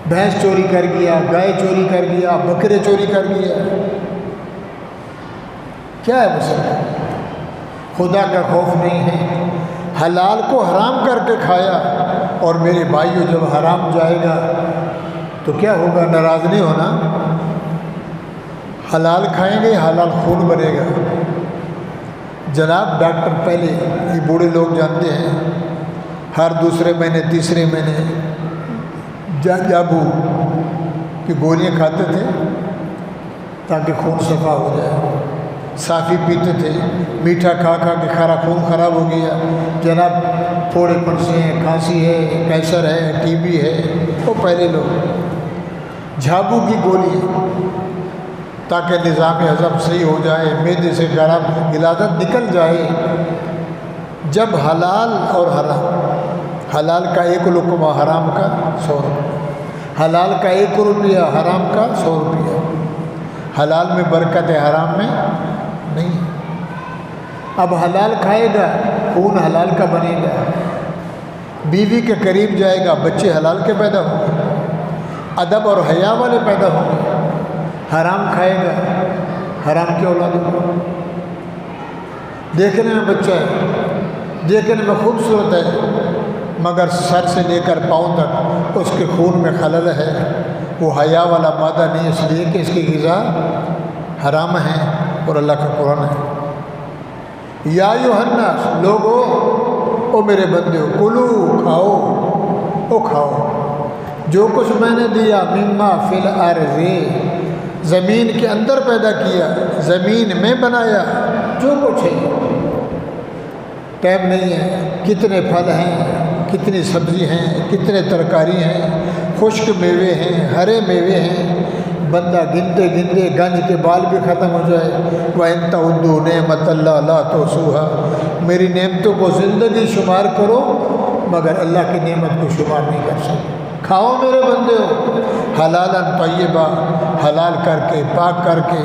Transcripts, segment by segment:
بھینس چوری کر گیا، گائے چوری کر گیا، بکرے چوری کر گیا، کیا ہے مسلمان؟ خدا کا خوف نہیں ہے، حلال کو حرام کر کے کھایا۔ اور میرے بھائیوں، جب حرام جائے گا تو کیا ہوگا؟ ناراض نہیں ہونا۔ حلال کھائیں گے، حلال خون بنے گا۔ جناب ڈاکٹر پہلے، یہ بوڑھے لوگ جانتے ہیں، ہر دوسرے مہینے تیسرے مہینے جابو کی گولیاں کھاتے تھے تاکہ خون صفا ہو جائے۔ صافی پیتے تھے، میٹھا کھا کھا کے کھارا خون خراب ہو گیا، جناب پھوڑے پھنسے ہیں، کھانسی ہے، کینسر ہے، ٹی بی ہے۔ وہ پہلے لوگ جھابو کی گولی تاکہ نظام ہضم صحیح ہو جائے، معدے سے غلاظت نکل جائے۔ جب حلال اور حرام، حلال کا 1 لقمہ، حرام کا 100 روپیہ، حلال کا 1 روپیہ، حرام کا 100 روپیہ۔ حلال میں برکت ہے، حرام میں نہیں۔ اب حلال کھائے گا، خون حلال کا بنے گا، بیوی کے قریب جائے گا، بچے حلال کے پیدا ہوں گے، ادب اور حیا والے پیدا ہوں گے۔ حرام کھائے گا، حرام کی اولاد ہوگا۔ دیکھنے میں بچہ ہے، دیکھنے میں خوبصورت ہے، مگر سر سے لے کر پاؤں تک اس کے خون میں خلل ہے، وہ حیا والا مادہ نہیں، اس لیے کہ اس کی غذا حرام ہے۔ اور اللہ کا قرآن ہے، یا ایھا الناس، لوگو، او میرے بندے، کلو، کھاؤ، او کھاؤ، جو کچھ میں نے دیا، مما فی الارض، زمین کے اندر پیدا کیا، زمین میں بنایا، جو کچھ ہے۔ ٹائم نہیں ہے، کتنے پھل ہیں، کتنی سبزی ہیں، کتنے ترکاری ہیں، خشک میوے ہیں، ہرے میوے ہیں، بندہ گنتے گنتے گنج کے بال بھی ختم ہو جائے۔ وَإِن تَعُدُّوا نِعْمَتَ اللَّهِ لَا تُحْصُوهَا، میری نعمتوں کو زندگی شمار کرو مگر اللہ کی نعمت کو شمار نہیں کر سکتے۔ کھاؤ میرے بندے ہو، حلالا طیبا، حلال کر کے، پاک کر کے،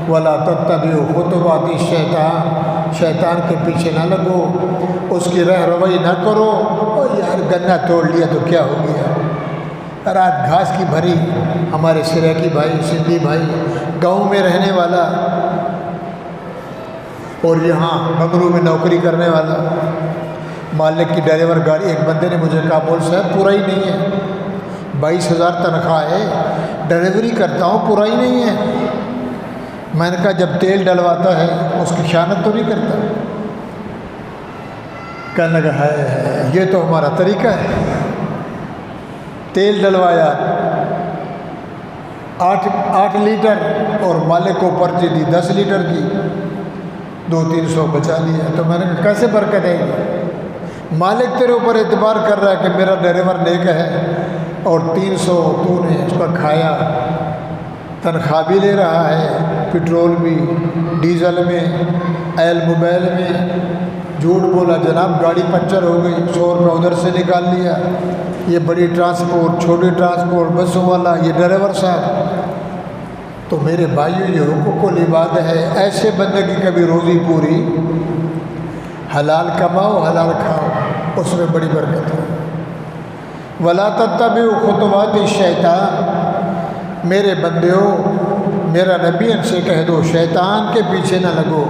وَلَا تَتَّبِعُوا خُطُوَاتِ الشَّیطان، شیطان کے پیچھے نہ لگو، اس کی رہ روی نہ کرو۔ اور یار گنا توڑ لیا تو کیا ہو گیا؟ رات گھاس کی بھری، ہمارے سریکی بھائی، سندھی بھائی، گاؤں میں رہنے والا اور یہاں بنگلور میں نوکری کرنے والا، مالک کی ڈرائیور گاڑی، ایک بندے نے مجھے کہا، مول صاحب پورا ہی نہیں ہے، 22,000 تنخواہ ہے، ڈرائیوری کرتا ہوں، پورا ہی نہیں ہے۔ میں نے کہا جب تیل ڈلواتا ہے اس کی خیانت تو نہیں کرتا؟ کہنے لگا ہے یہ تو ہمارا طریقہ ہے۔ تیل ڈلوایا 8 لیٹر اور مالک کو پرچی دی 10 لیٹر کی، 200-300 بچا لیا۔ تو میں نے کہا کیسے برکت ہے یہ؟ مالک تیرے اوپر اعتبار کر رہا ہے کہ میرا ڈرائیور نیک ہے، اور 300 تو نے اس کا کھایا، تنخواہ بھی لے رہا ہے، پٹرول بھی، ڈیزل میں، ایل موبائل میں۔ جھوٹ بولا، جناب گاڑی پنچر ہو گئی، 100 روپے ادھر سے نکال لیا۔ یہ بڑی ٹرانسپورٹ، چھوٹی ٹرانسپورٹ، بسوں والا، یہ ڈرائیور صاحب۔ تو میرے بھائیو، یہ حقوق العباد ہے۔ ایسے بندے کی کبھی روزی پوری، حلال کماؤ، حلال کھاؤ، اس میں بڑی برکت ہے۔ وَلَا تَتَّبِعُوا خُطُوَاتِ الشَّیطان، میرے بندیو، میرا نبی ان سے کہہ دو شیطان کے پیچھے نہ لگو۔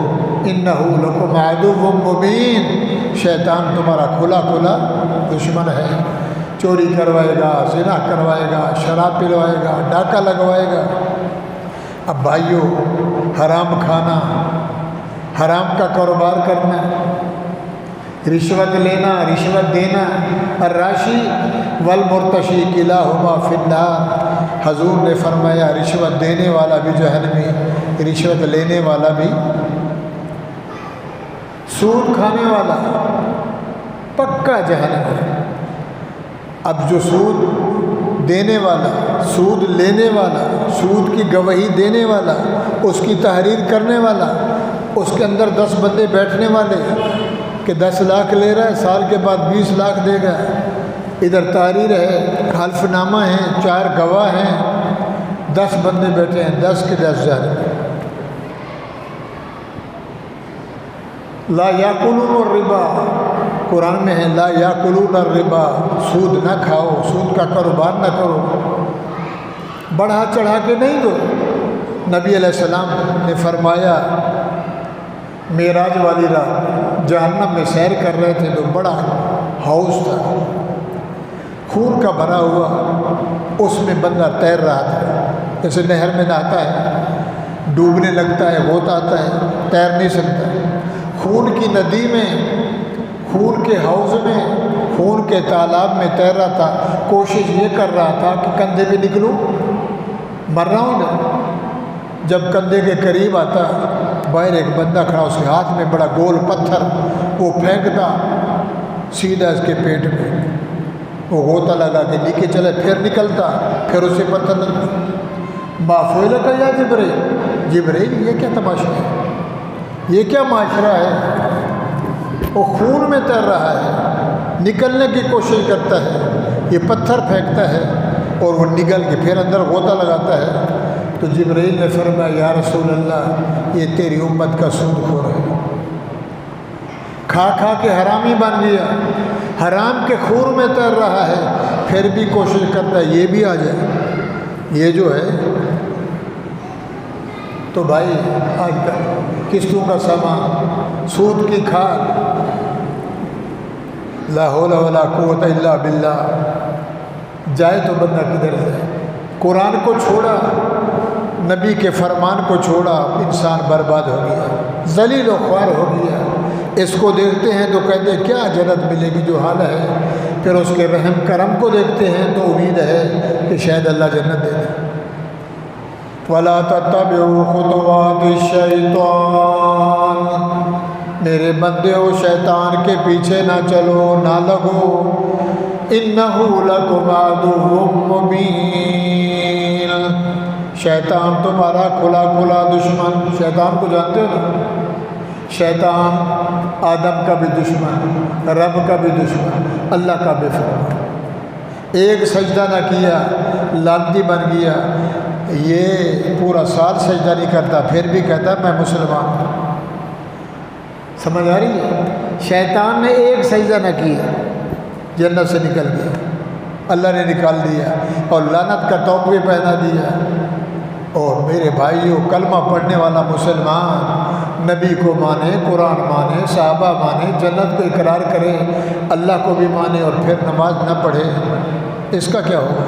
اِنَّهُ لَكُمْ عَدُوٌّ مُّبِینٌ، شیطان تمہارا کھلا کھلا دشمن ہے، چوری کروائے گا، زنا کروائے گا، شراب پلوائے گا، ڈاکہ لگوائے گا۔ اب بھائیو، حرام کھانا، حرام کا کاروبار کرنا، رشوت لینا، رشوت دینا، الراشی والمرتشی کلاہما فی النار، حضور نے فرمایا رشوت دینے والا بھی جہنمی، رشوت لینے والا بھی، سود کھانے والا پکا جہنم ہے۔ اب جو سود دینے والا، سود لینے والا، سود کی گواہی دینے والا، اس کی تحریر کرنے والا، اس کے اندر 10 بندے بیٹھنے والے کہ 10 لاکھ لے رہا ہے، سال کے بعد 20 لاکھ دے گا، ادھر تحریر ہے، حلف نامہ ہے، 4 گواہ ہیں، 10 بندے بیٹھے ہیں، 10 کے 10 جانب۔ لا یاکلون الربا، قرآن میں ہے لا یاکلون الربا، سود نہ کھاؤ، سود کا کاروبار نہ کرو۔ بڑھا چڑھا کے نہیں دو۔ نبی علیہ السلام نے فرمایا معراج والی رات جہنم میں سیر کر رہے تھے تو بڑا حوض تھا، خون کا بھرا ہوا، اس میں بندہ تیر رہا تھا، جیسے نہر میں نہاتا ہے، ڈوبنے لگتا ہے، غوطہ آتا ہے، تیر نہیں سکتا، خون کی ندی میں، خون کے حوض میں، خون کے تالاب میں تیر رہا تھا، کوشش یہ کر رہا تھا کہ کندھے پہ نکلوں، مر رہا ہوں نا۔ جب کندھے کے قریب آتا، باہر ایک بندہ کھڑا، اس کے ہاتھ میں بڑا گول پتھر، وہ پھینکتا سیدھا اس کے پیٹ میں، وہ غوطہ لگا کے نیچے چلے، پھر نکلتا، پھر اسے پتھر لگتا۔ معفول کا یا جبرائیل، جبرائیل یہ کیا تماشا ہے، یہ کیا معاشرہ ہے؟ وہ خون میں تیر رہا ہے، نکلنے کی کوشش کرتا ہے، یہ پتھر پھینکتا ہے اور وہ نگل کے پھر اندر غوطہ لگاتا ہے۔ تو جبرائیل نے فرمایا یا رسول اللہ یہ تیری امت کا سود خور ہے، کھا کھا کے حرامی بن گیا، حرام کے خون میں تیر رہا ہے، پھر بھی کوشش کرتا ہے یہ بھی آ جائے، یہ جو ہے۔ تو بھائی آج کل قسطوں کا سامان، سود کی کھال، لا حول ولا قوت الا باللہ، جائے تو بندہ کدھر جائے؟ قرآن کو چھوڑا، نبی کے فرمان کو چھوڑا، انسان برباد ہو گیا، ذلیل و خوار ہو گیا۔ اس کو دیکھتے ہیں تو کہتے ہیں کیا جنت ملے گی جو حال ہے، پھر اس کے رحم کرم کو دیکھتے ہیں تو امید ہے کہ شاید اللہ جنت دے دے۔ وَلَا تَتَّبِعُوا خُطُوَاتِ الشَّيْطَانِ، میرے بندیو شیطان کے پیچھے نہ چلو، نہ لگو، إِنَّهُ لَكُمْ عَدُوٌّ مُّبِينٌ، شیطان تمہارا کھلا کھلا دشمن۔ شیطان کو جانتے ہو نا؟ شیطان آدم کا بھی دشمن، رب کا بھی دشمن، اللہ کا بھی فرمان۔ ایک سجدہ نہ کیا لعنتی بن گیا، یہ پورا سال سجدہ نہیں کرتا پھر بھی کہتا میں مسلمان ہوں۔ سمجھ آ رہی ہے؟ شیطان نے ایک سجدہ نہ کیا، جنت سے نکل گیا، اللہ نے نکال دیا اور لعنت کا توق بھی پہنا دیا۔ اور میرے بھائیوں، کلمہ پڑھنے والا مسلمان نبی کو مانے، قرآن مانے، صحابہ مانے، جنت کو اقرار کرے، اللہ کو بھی مانے اور پھر نماز نہ پڑھے، اس کا کیا ہوگا؟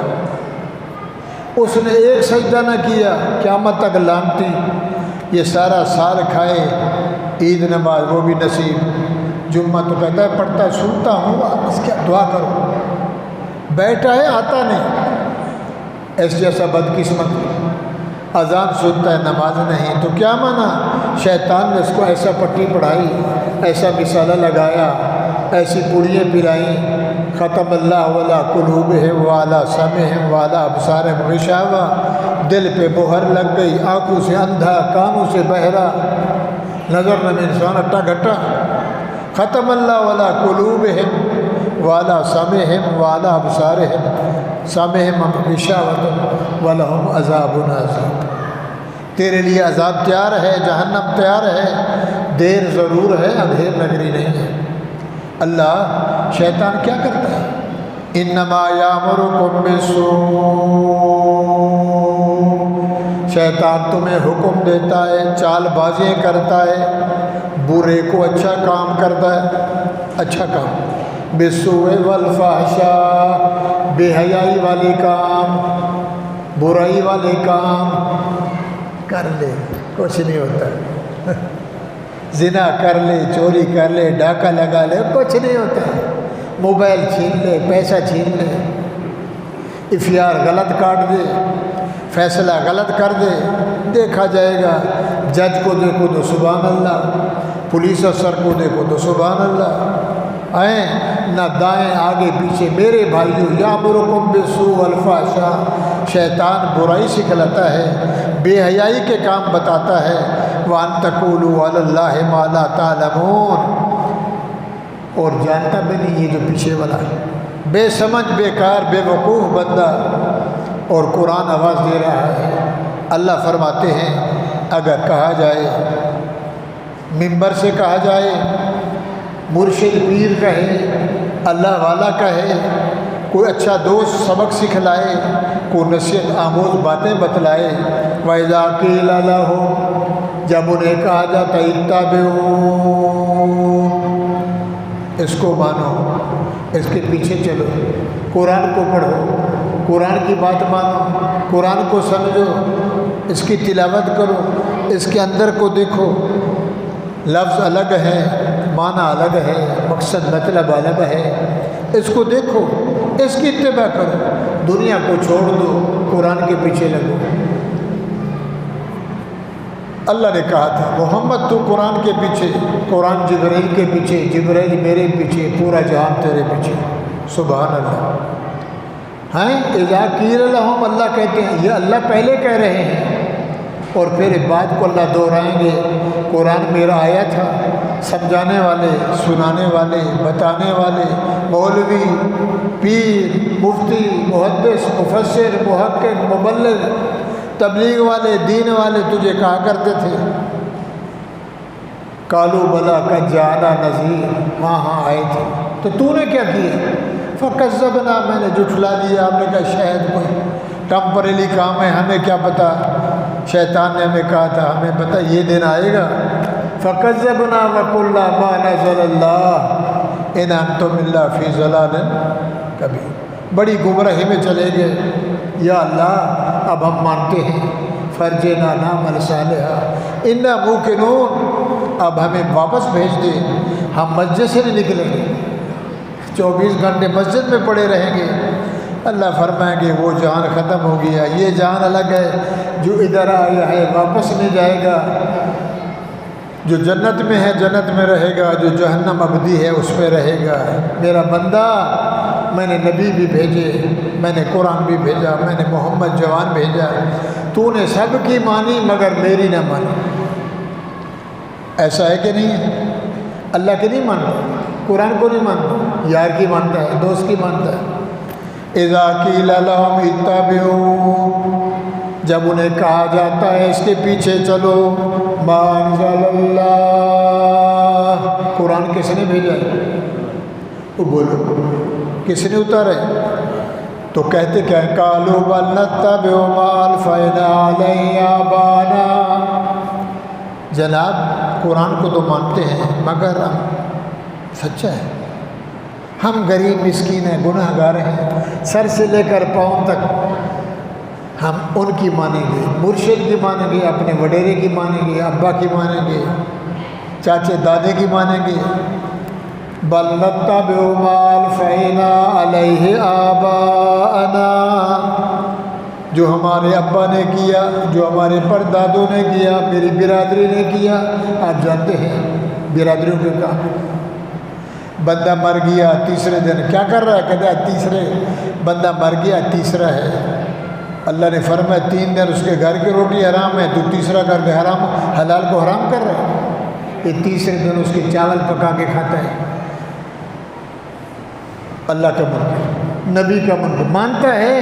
اس نے ایک سجدہ نہ کیا، قیامت تک لعنتی، یہ سارا سال کھائے، عید نماز وہ بھی نصیب، جمعہ تو کہتا ہے پڑھتا ہے، سنتا ہوں، بس کیا دعا کرو، بیٹھا ہے آتا نہیں، ایس جیسا بدقسمت، اذان سنتا ہے نماز نہیں، تو کیا مانا؟ شیطان نے اس کو ایسا پٹی پڑھائی، ایسا مثالہ لگایا، ایسی پڑیاں پلائیں، ختم اللہ علی قلوبہم وعلی سمعہم وعلی ابصارہم غشاوہ، دل پہ مہر لگ گئی، آنکھوں سے اندھا، کانوں سے بہرا، نظر نہ انسان اٹا گھٹا۔ ختم اللہ علی قلوبہم وعلی سمعہم وعلی ابصارہم سمعہم غشاوۃ ولہم عذاب عظیم، تیرے لیے عذاب تیار ہے، جہنم تیار ہے، دیر ضرور ہے، اندھیر نگری نہیں ہے۔ اللہ شیطان کیا کرتا ہے؟ انما یامرکم بالسوء، شیطان تمہیں حکم دیتا ہے، چال بازیاں کرتا ہے، برے کو اچھا کام کرتا ہے، اچھا کام، بالسوء والفحشاء، بے حیائی والے کام، برائی والے کام کر لے، کچھ نہیں ہوتا، زنا کر لے، چوری کر لے، ڈاکہ لگا لے، کچھ نہیں ہوتا، موبائل چھین لے، پیسہ چھین لے، ایف آر غلط کاٹ دے، فیصلہ غلط کر دے، دیکھا جائے گا، جج کو دیکھو تو سبحان اللہ، پولیس افسر کو دیکھو تو سبحان اللہ، نہ دائیں آگے پیچھے۔ میرے بھائیو، یامرکم بالسوء والفحشاء، شیطان برائی سکھلاتا ہے، بے حیائی کے کام بتاتا ہے، وَأَن تَقُولُوا عَلَى اللَّهِ مَا لَا تَعْلَمُونَ، اور جانتا بھی نہیں یہ جو پیچھے والا ہے، بے سمجھ، بیکار، بے وقوف بندہ، اور قرآن آواز دے رہا ہے۔ اللہ فرماتے ہیں اگر کہا جائے، منبر سے کہا جائے، مرشد پیر کہے، اللہ والا کہے، کوئی اچھا دوست سبق سکھلائے، کوئی نصیحت آموز باتیں بتلائے۔ وَإِذَا قِيلَ لَهُمْ، جب انہیں کہا جاتا اتَّبِعُوا، اس کو مانو، اس کے پیچھے چلو، قرآن کو پڑھو، قرآن کی بات مانو، قرآن کو سمجھو، اس کی تلاوت کرو، اس کے اندر کو دیکھو، لفظ الگ ہے، معنی الگ ہے، مقصد مطلب الگ ہے، اس کو دیکھو، اس کی اتباع کرو، دنیا کو چھوڑ دو، قرآن کے پیچھے لگو۔ اللہ نے کہا تھا محمد تو قرآن کے پیچھے، قرآن جبرائیل کے پیچھے، جبرائیل میرے پیچھے، پورا جہان تیرے پیچھے۔ سبحان اللہ۔ ہیں اذا قیل لہم، اللہ کہتے ہیں، یہ اللہ پہلے کہہ رہے ہیں اور پھر بات کو اللہ دہرائیں گے۔ قرآن میرا آیا تھا، سمجھانے والے، سنانے والے، بتانے والے، مولوی، پیر، مفتی، محدث، مفسر، محقق، مبلغ، تبلیغ والے، دین والے تجھے کہا کرتے تھے، کالو بلا قد جاءنا نذیر، ہاں ہاں آئے تھے، تو نے کیا کیا؟ فکذبنا، میں نے جھٹلا دیا۔ آپ نے کہا شاید کوئی ٹمپریلی کام ہے، ہمیں کیا پتہ، شیطان نے ہمیں کہا تھا، ہمیں پتہ یہ دن آئے گا۔ فکذبنا وقلنا ما نزل اللہ ان انتم الا فی ضلال کبیر، بڑی گمراہی میں چلے گئے۔ یا اللہ اب ہم مانتے ہیں، فرجنا نعمل صالحا انا موقنون، اب ہمیں واپس بھیج دے، ہم مسجد سے نہیں نکلیں گے، 24 گھنٹے مسجد میں پڑے رہیں گے۔ اللہ فرمائیں گے وہ جان ختم ہو گیا، یہ جان الگ ہے، جو ادھر آیا ہے واپس نہیں جائے گا، جو جنت میں ہے جنت میں رہے گا، جو جہنم ابدی ہے اس میں رہے گا۔ میرا بندہ، میں نے نبی بھی بھیجے، میں نے قرآن بھی بھیجا، میں نے محمد جوان بھیجا، تو نے سب کی مانی مگر میری نہ مانی۔ ایسا ہے کہ نہیں ہے؟ اللہ کی نہیں مانتا، قرآن کو نہیں مانتا، یار کی مانتا ہے، دوست کی مانتا ہے۔ اذا قیل لہم اتبعوا، جب انہیں کہا جاتا ہے اس کے پیچھے چلو، ما انزل اللہ، قرآن کس نے بھیجا ہے؟ وہ بولو کس نے اتارا ہے؟ تو کہتے کیا ہیں؟ قالوا بل نتبع ما الفینا علیہ آبانا، جناب قرآن کو تو مانتے ہیں مگر ہم، سچا ہے، ہم غریب مسکین ہیں، گناہ گار ہیں، سر سے لے کر پاؤں تک ہم ان کی مانیں گے، مرشد کی مانیں گے، اپنے وڈیرے کی مانیں گے، ابا کی مانیں گے، چاچے دادے کی مانیں گے۔ بل نتبع ما الفینا علیہ آباءنا، جو ہمارے ابا نے کیا، جو ہمارے پردادوں نے کیا، میری برادری نے کیا۔ آپ جانتے ہیں برادریوں کے کام، بندہ مر گیا تیسرے دن کیا کر رہا ہے؟ کہتا ہے تیسرے بندہ مر گیا تیسرا ہے، اللہ نے فرمایا 3 دن اس کے گھر کی روٹی حرام ہے، تو تیسرا کر کے حرام حلال کو حرام کر رہا ہے، یہ تیسرے دن اس کے چاول پکا کے کھاتا ہے۔ اللہ کا منکر، نبی کا منکر، مانتا ہے،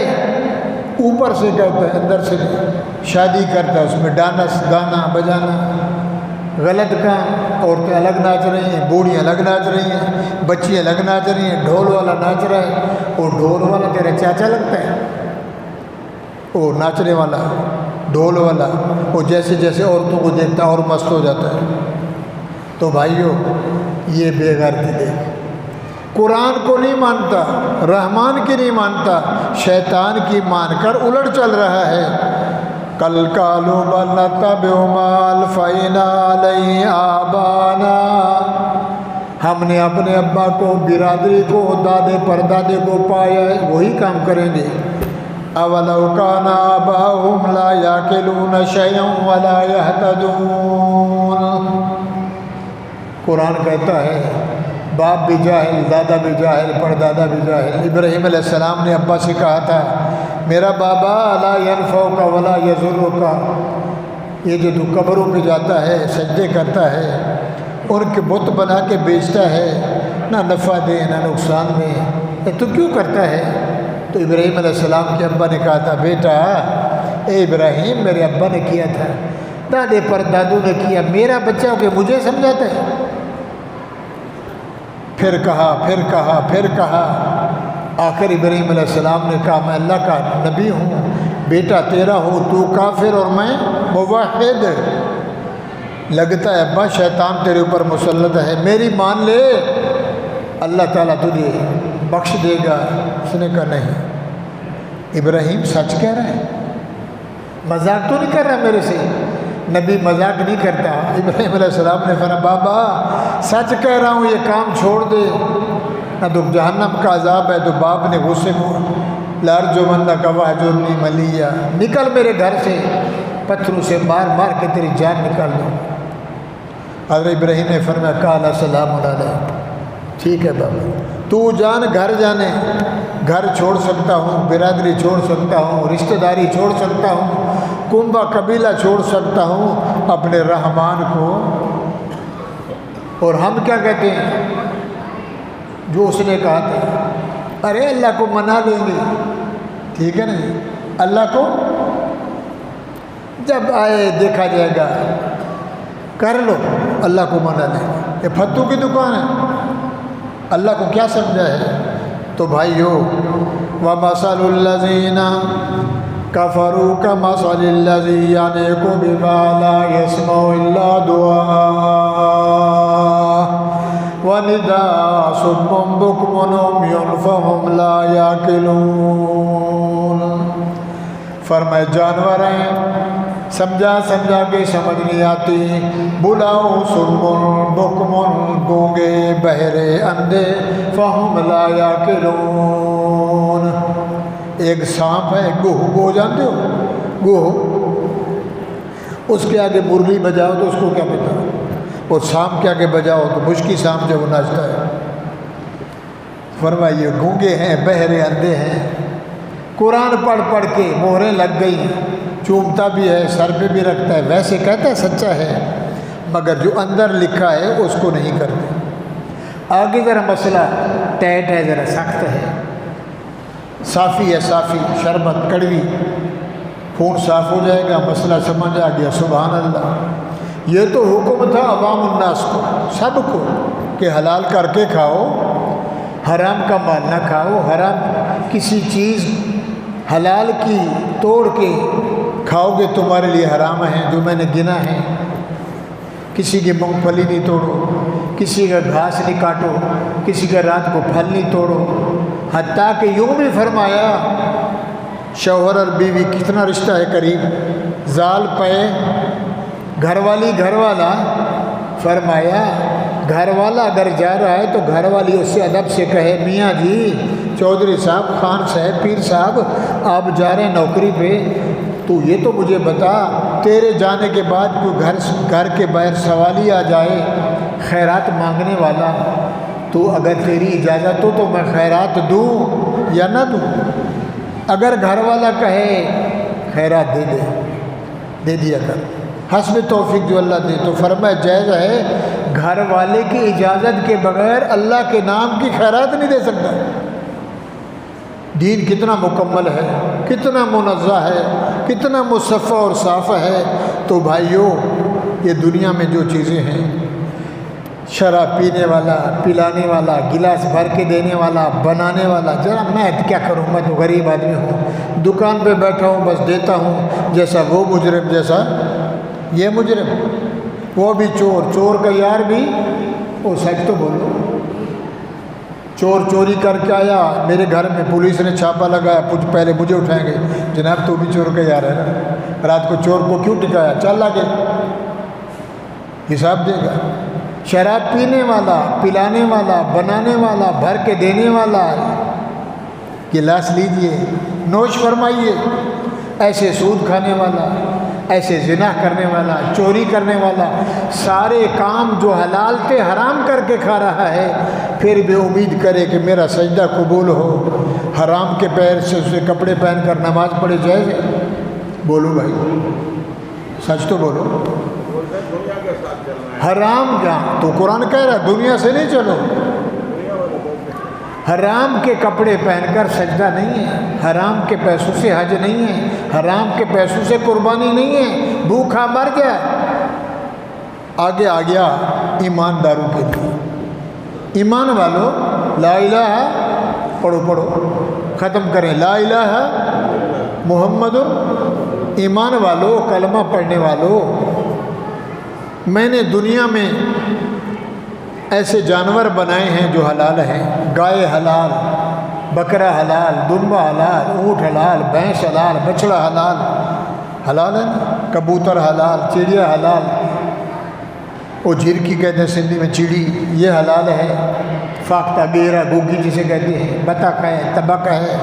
اوپر سے کہتا ہے اندر سے شادی کرتا ہے، اس میں ڈانس گانا بجانا غلط کام، عورتیں الگ ناچ رہی ہیں، بوڑھیاں الگ ناچ رہی ہیں، بچی الگ ناچ رہی ہیں، ڈھول والا ناچ رہا ہے، وہ ڈھول والا تیرا چاچا لگتا ہے، وہ ناچنے والا ڈھول والا، وہ جیسے جیسے عورتوں کو دیکھتا اور مست ہو جاتا ہے۔ تو بھائیو یہ بے غیرتی دیکھ، قرآن کو نہیں مانتا، رحمان کی نہیں مانتا، شیطان کی مان کر الٹ چل رہا ہے۔ کل قالوا بل نتبع ما الفینا علیہ آبانا، ہم نے اپنے ابا کو، برادری کو، دادے پردادے کو پایا ہے، وہی کام کریں گے۔ اولو کان آباؤہم لا یعقلون شیئا ولا یہتدون، قرآن کہتا ہے باپ بھی جاہل، دادا بھی جاہل، پردادا بھی جاہل۔ ابراہیم علیہ السلام نے ابا سے کہا تھا میرا بابا لا ينفعک ولا یضرک، یہ جو تو قبروں پہ جاتا ہے سجدے کرتا ہے، ان کے بت بنا کے بیچتا ہے، نہ نفع دے نہ نقصان دے، یہ تو کیوں کرتا ہے؟ تو ابراہیم علیہ السلام کے ابا نے کہا تھا بیٹا اے ابراہیم میرے ابا نے کیا تھا، دادے پردادوں نے کیا، میرا بچہ ہو کے مجھے سمجھاتا ہے؟ پھر کہا آخر ابراہیم علیہ السلام نے کہا میں اللہ کا نبی ہوں، بیٹا تیرا ہو، تو کافر اور میں موحد، لگتا ہے ابا شیطان تیرے اوپر مسلط ہے، میری مان لے، اللہ تعالیٰ تجھے بخش دے گا۔ اس نے کہا نہیں، ابراہیم سچ کہہ رہا ہے، مذاق تو نہیں کر رہا میرے سے؟ نبی مذاق نہیں کرتا۔ ابراہیم علیہ السلام نے فرمایا بابا سچ کہہ رہا ہوں، یہ کام چھوڑ دے، نہ تو جہنم کا عذاب ہے۔ تو باپ نے غصے میں لارجمنہ کا وہجرنی ملیہ، نکل میرے گھر سے، پتھروں سے مار مار کے تیری جان نکال دو۔ حضرت ابراہیم نے فرمایا قال سلام علیک، ٹھیک ہے بابا، تو جان گھر جانے، گھر چھوڑ سکتا ہوں، برادری چھوڑ سکتا ہوں، رشتہ داری چھوڑ سکتا ہوں، کنبہ قبیلہ چھوڑ سکتا ہوں، اپنے رحمان کو۔ اور ہم کیا کہتے ہیں جو اس نے کہا تھا، ارے اللہ کو منا لیں گے، ٹھیک ہے نا، اللہ کو جب آئے دیکھا جائے گا، کر لو، اللہ کو منا لیں گے۔ یہ فتو کی دکان ہے، اللہ کو کیا سمجھا ہے؟ تو بھائیو وَمَثَلُ الَّذِينَ كَفَرُوا كَمَثَلِ الَّذِي يَنعِقُ بِمَا لَا يَسْمَعُ إِلَّا دُعَاءً وَنِدَاءً صُمٌّ بُكْمٌ عُمْيٌ فَهُمْ لَا يَعْقِلُونَ۔ فرمائے جانور ہیں، سمجھا کے سمجھ نہیں آتی، بلاؤ سمن بکمن، گونگے بہرے اندھے، فہم لا یاکلون۔ ایک سانپ ہے گوہ، گوہ جانتے ہو؟ گوہ، اس کے آگے مرغی بجاؤ تو اس کو کیا پتا، اور سانپ کے آگے بجاؤ تو مشکی سانپ جب وہ ناچتا ہے۔ فرمائیے گونگے ہیں، بہرے اندھے ہیں، قرآن پڑھ پڑھ کے مہریں لگ گئی، چومتا بھی ہے، سر پہ بھی رکھتا ہے، ویسے کہتا ہے سچا ہے، مگر جو اندر لکھا ہے اس کو نہیں کرتے۔ آگے ذرا مسئلہ ٹیٹ ہے، ذرا سخت ہے، صافی ہے، صافی شربت کڑوی، خون صاف ہو جائے گا، مسئلہ سمجھ آ گیا، سبحان اللہ۔ یہ تو حکم تھا عوام الناس کو، سب کو، کہ حلال کر کے کھاؤ، حرام کا مال نہ کھاؤ، حرام کسی چیز حلال کی توڑ کے کھاؤ گے تمہارے لیے حرام ہے، جو میں نے گنا ہے۔ کسی کی مونگ پھلی نہیں توڑو، کسی کا گھاس نہیں کاٹو، کسی کا رات کو پھل نہیں توڑو، حتیٰ کہ یوں بھی فرمایا شوہر اور بیوی کتنا رشتہ ہے قریب، زال پے گھر والی گھر والا، فرمایا گھر والا اگر جا رہا ہے تو گھر والی اس سے ادب سے کہے میاں جی، چودھری صاحب، خان صاحب، پیر صاحب، آپ جا رہے ہیں نوکری پہ، تو یہ تو مجھے بتا، تیرے جانے کے بعد کوئی گھر کے باہر سوالی آ جائے خیرات مانگنے والا، تو اگر تیری اجازت ہو تو میں خیرات دوں یا نہ دوں؟ اگر گھر والا کہے خیرات دے دیا کر، حسب توفیق جو اللہ دے، تو فرمایا جائز ہے، گھر والے کی اجازت کے بغیر اللہ کے نام کی خیرات نہیں دے سکتا۔ دین کتنا مکمل ہے، کتنا منزہ ہے، کتنا مصفہ اور صاف ہے۔ تو بھائیو یہ دنیا میں جو چیزیں ہیں، شراب پینے والا، پلانے والا، گلاس بھر کے دینے والا، بنانے والا، ذرا میں کیا کروں، میں تو غریب آدمی ہوں، دکان پہ بیٹھا ہوں، بس دیتا ہوں، جیسا وہ مجرم جیسا یہ مجرم، وہ بھی چور، چور کا یار بھی، وہ سچ تو بولو، چور چوری کر کے آیا میرے گھر میں، پولیس نے چھاپا لگایا، پہلے مجھے اٹھائیں گے، جناب تو بھی چور کا یار ہے نا، رات کو چور کو کیوں ٹکایا، چل آگے، حساب دے گا۔ شراب پینے والا، پلانے والا، بنانے والا، بھر کے دینے والا، گلاس لیجئے، نوش فرمائیے، ایسے سود کھانے والا، ایسے زنا کرنے والا، چوری کرنے والا، سارے کام جو حلال تھے حرام کر کے کھا رہا ہے، پھر بھی امید کرے کہ میرا سجدہ قبول ہو، حرام کے پیر سے اسے کپڑے پہن کر نماز پڑھے جائز ہے؟ بولو بھائی، سچ تو بولو۔ حرام کیا، تو قرآن کہہ رہا ہے دنیا سے نہیں چلو، حرام کے کپڑے پہن کر سجدہ نہیں ہے، حرام کے پیسوں سے حج نہیں ہے، حرام کے پیسوں سے قربانی نہیں ہے، بھوکھا مر جائے۔ آگے آ گیا ایمانداروں کے لیے، ایمان والو لا الہ پڑھو، ختم کریں لا الہ محمد ایمان والو کلمہ پڑھنے والو، میں نے دنیا میں ایسے جانور بنائے ہیں جو حلال ہیں، گائے حلال، بکرا حلال، دمبا حلال، اونٹ حلال، بھینس حلال، بچڑا حلال، حلال ہے نا، کبوتر حلال، چڑیا حلال، وہ جھرکی کہتے ہیں سندھی میں چڑی، یہ حلال ہے، فاختہ گیرا گوگی جسے کہتے ہیں، بطخ ہے، تبک ہے،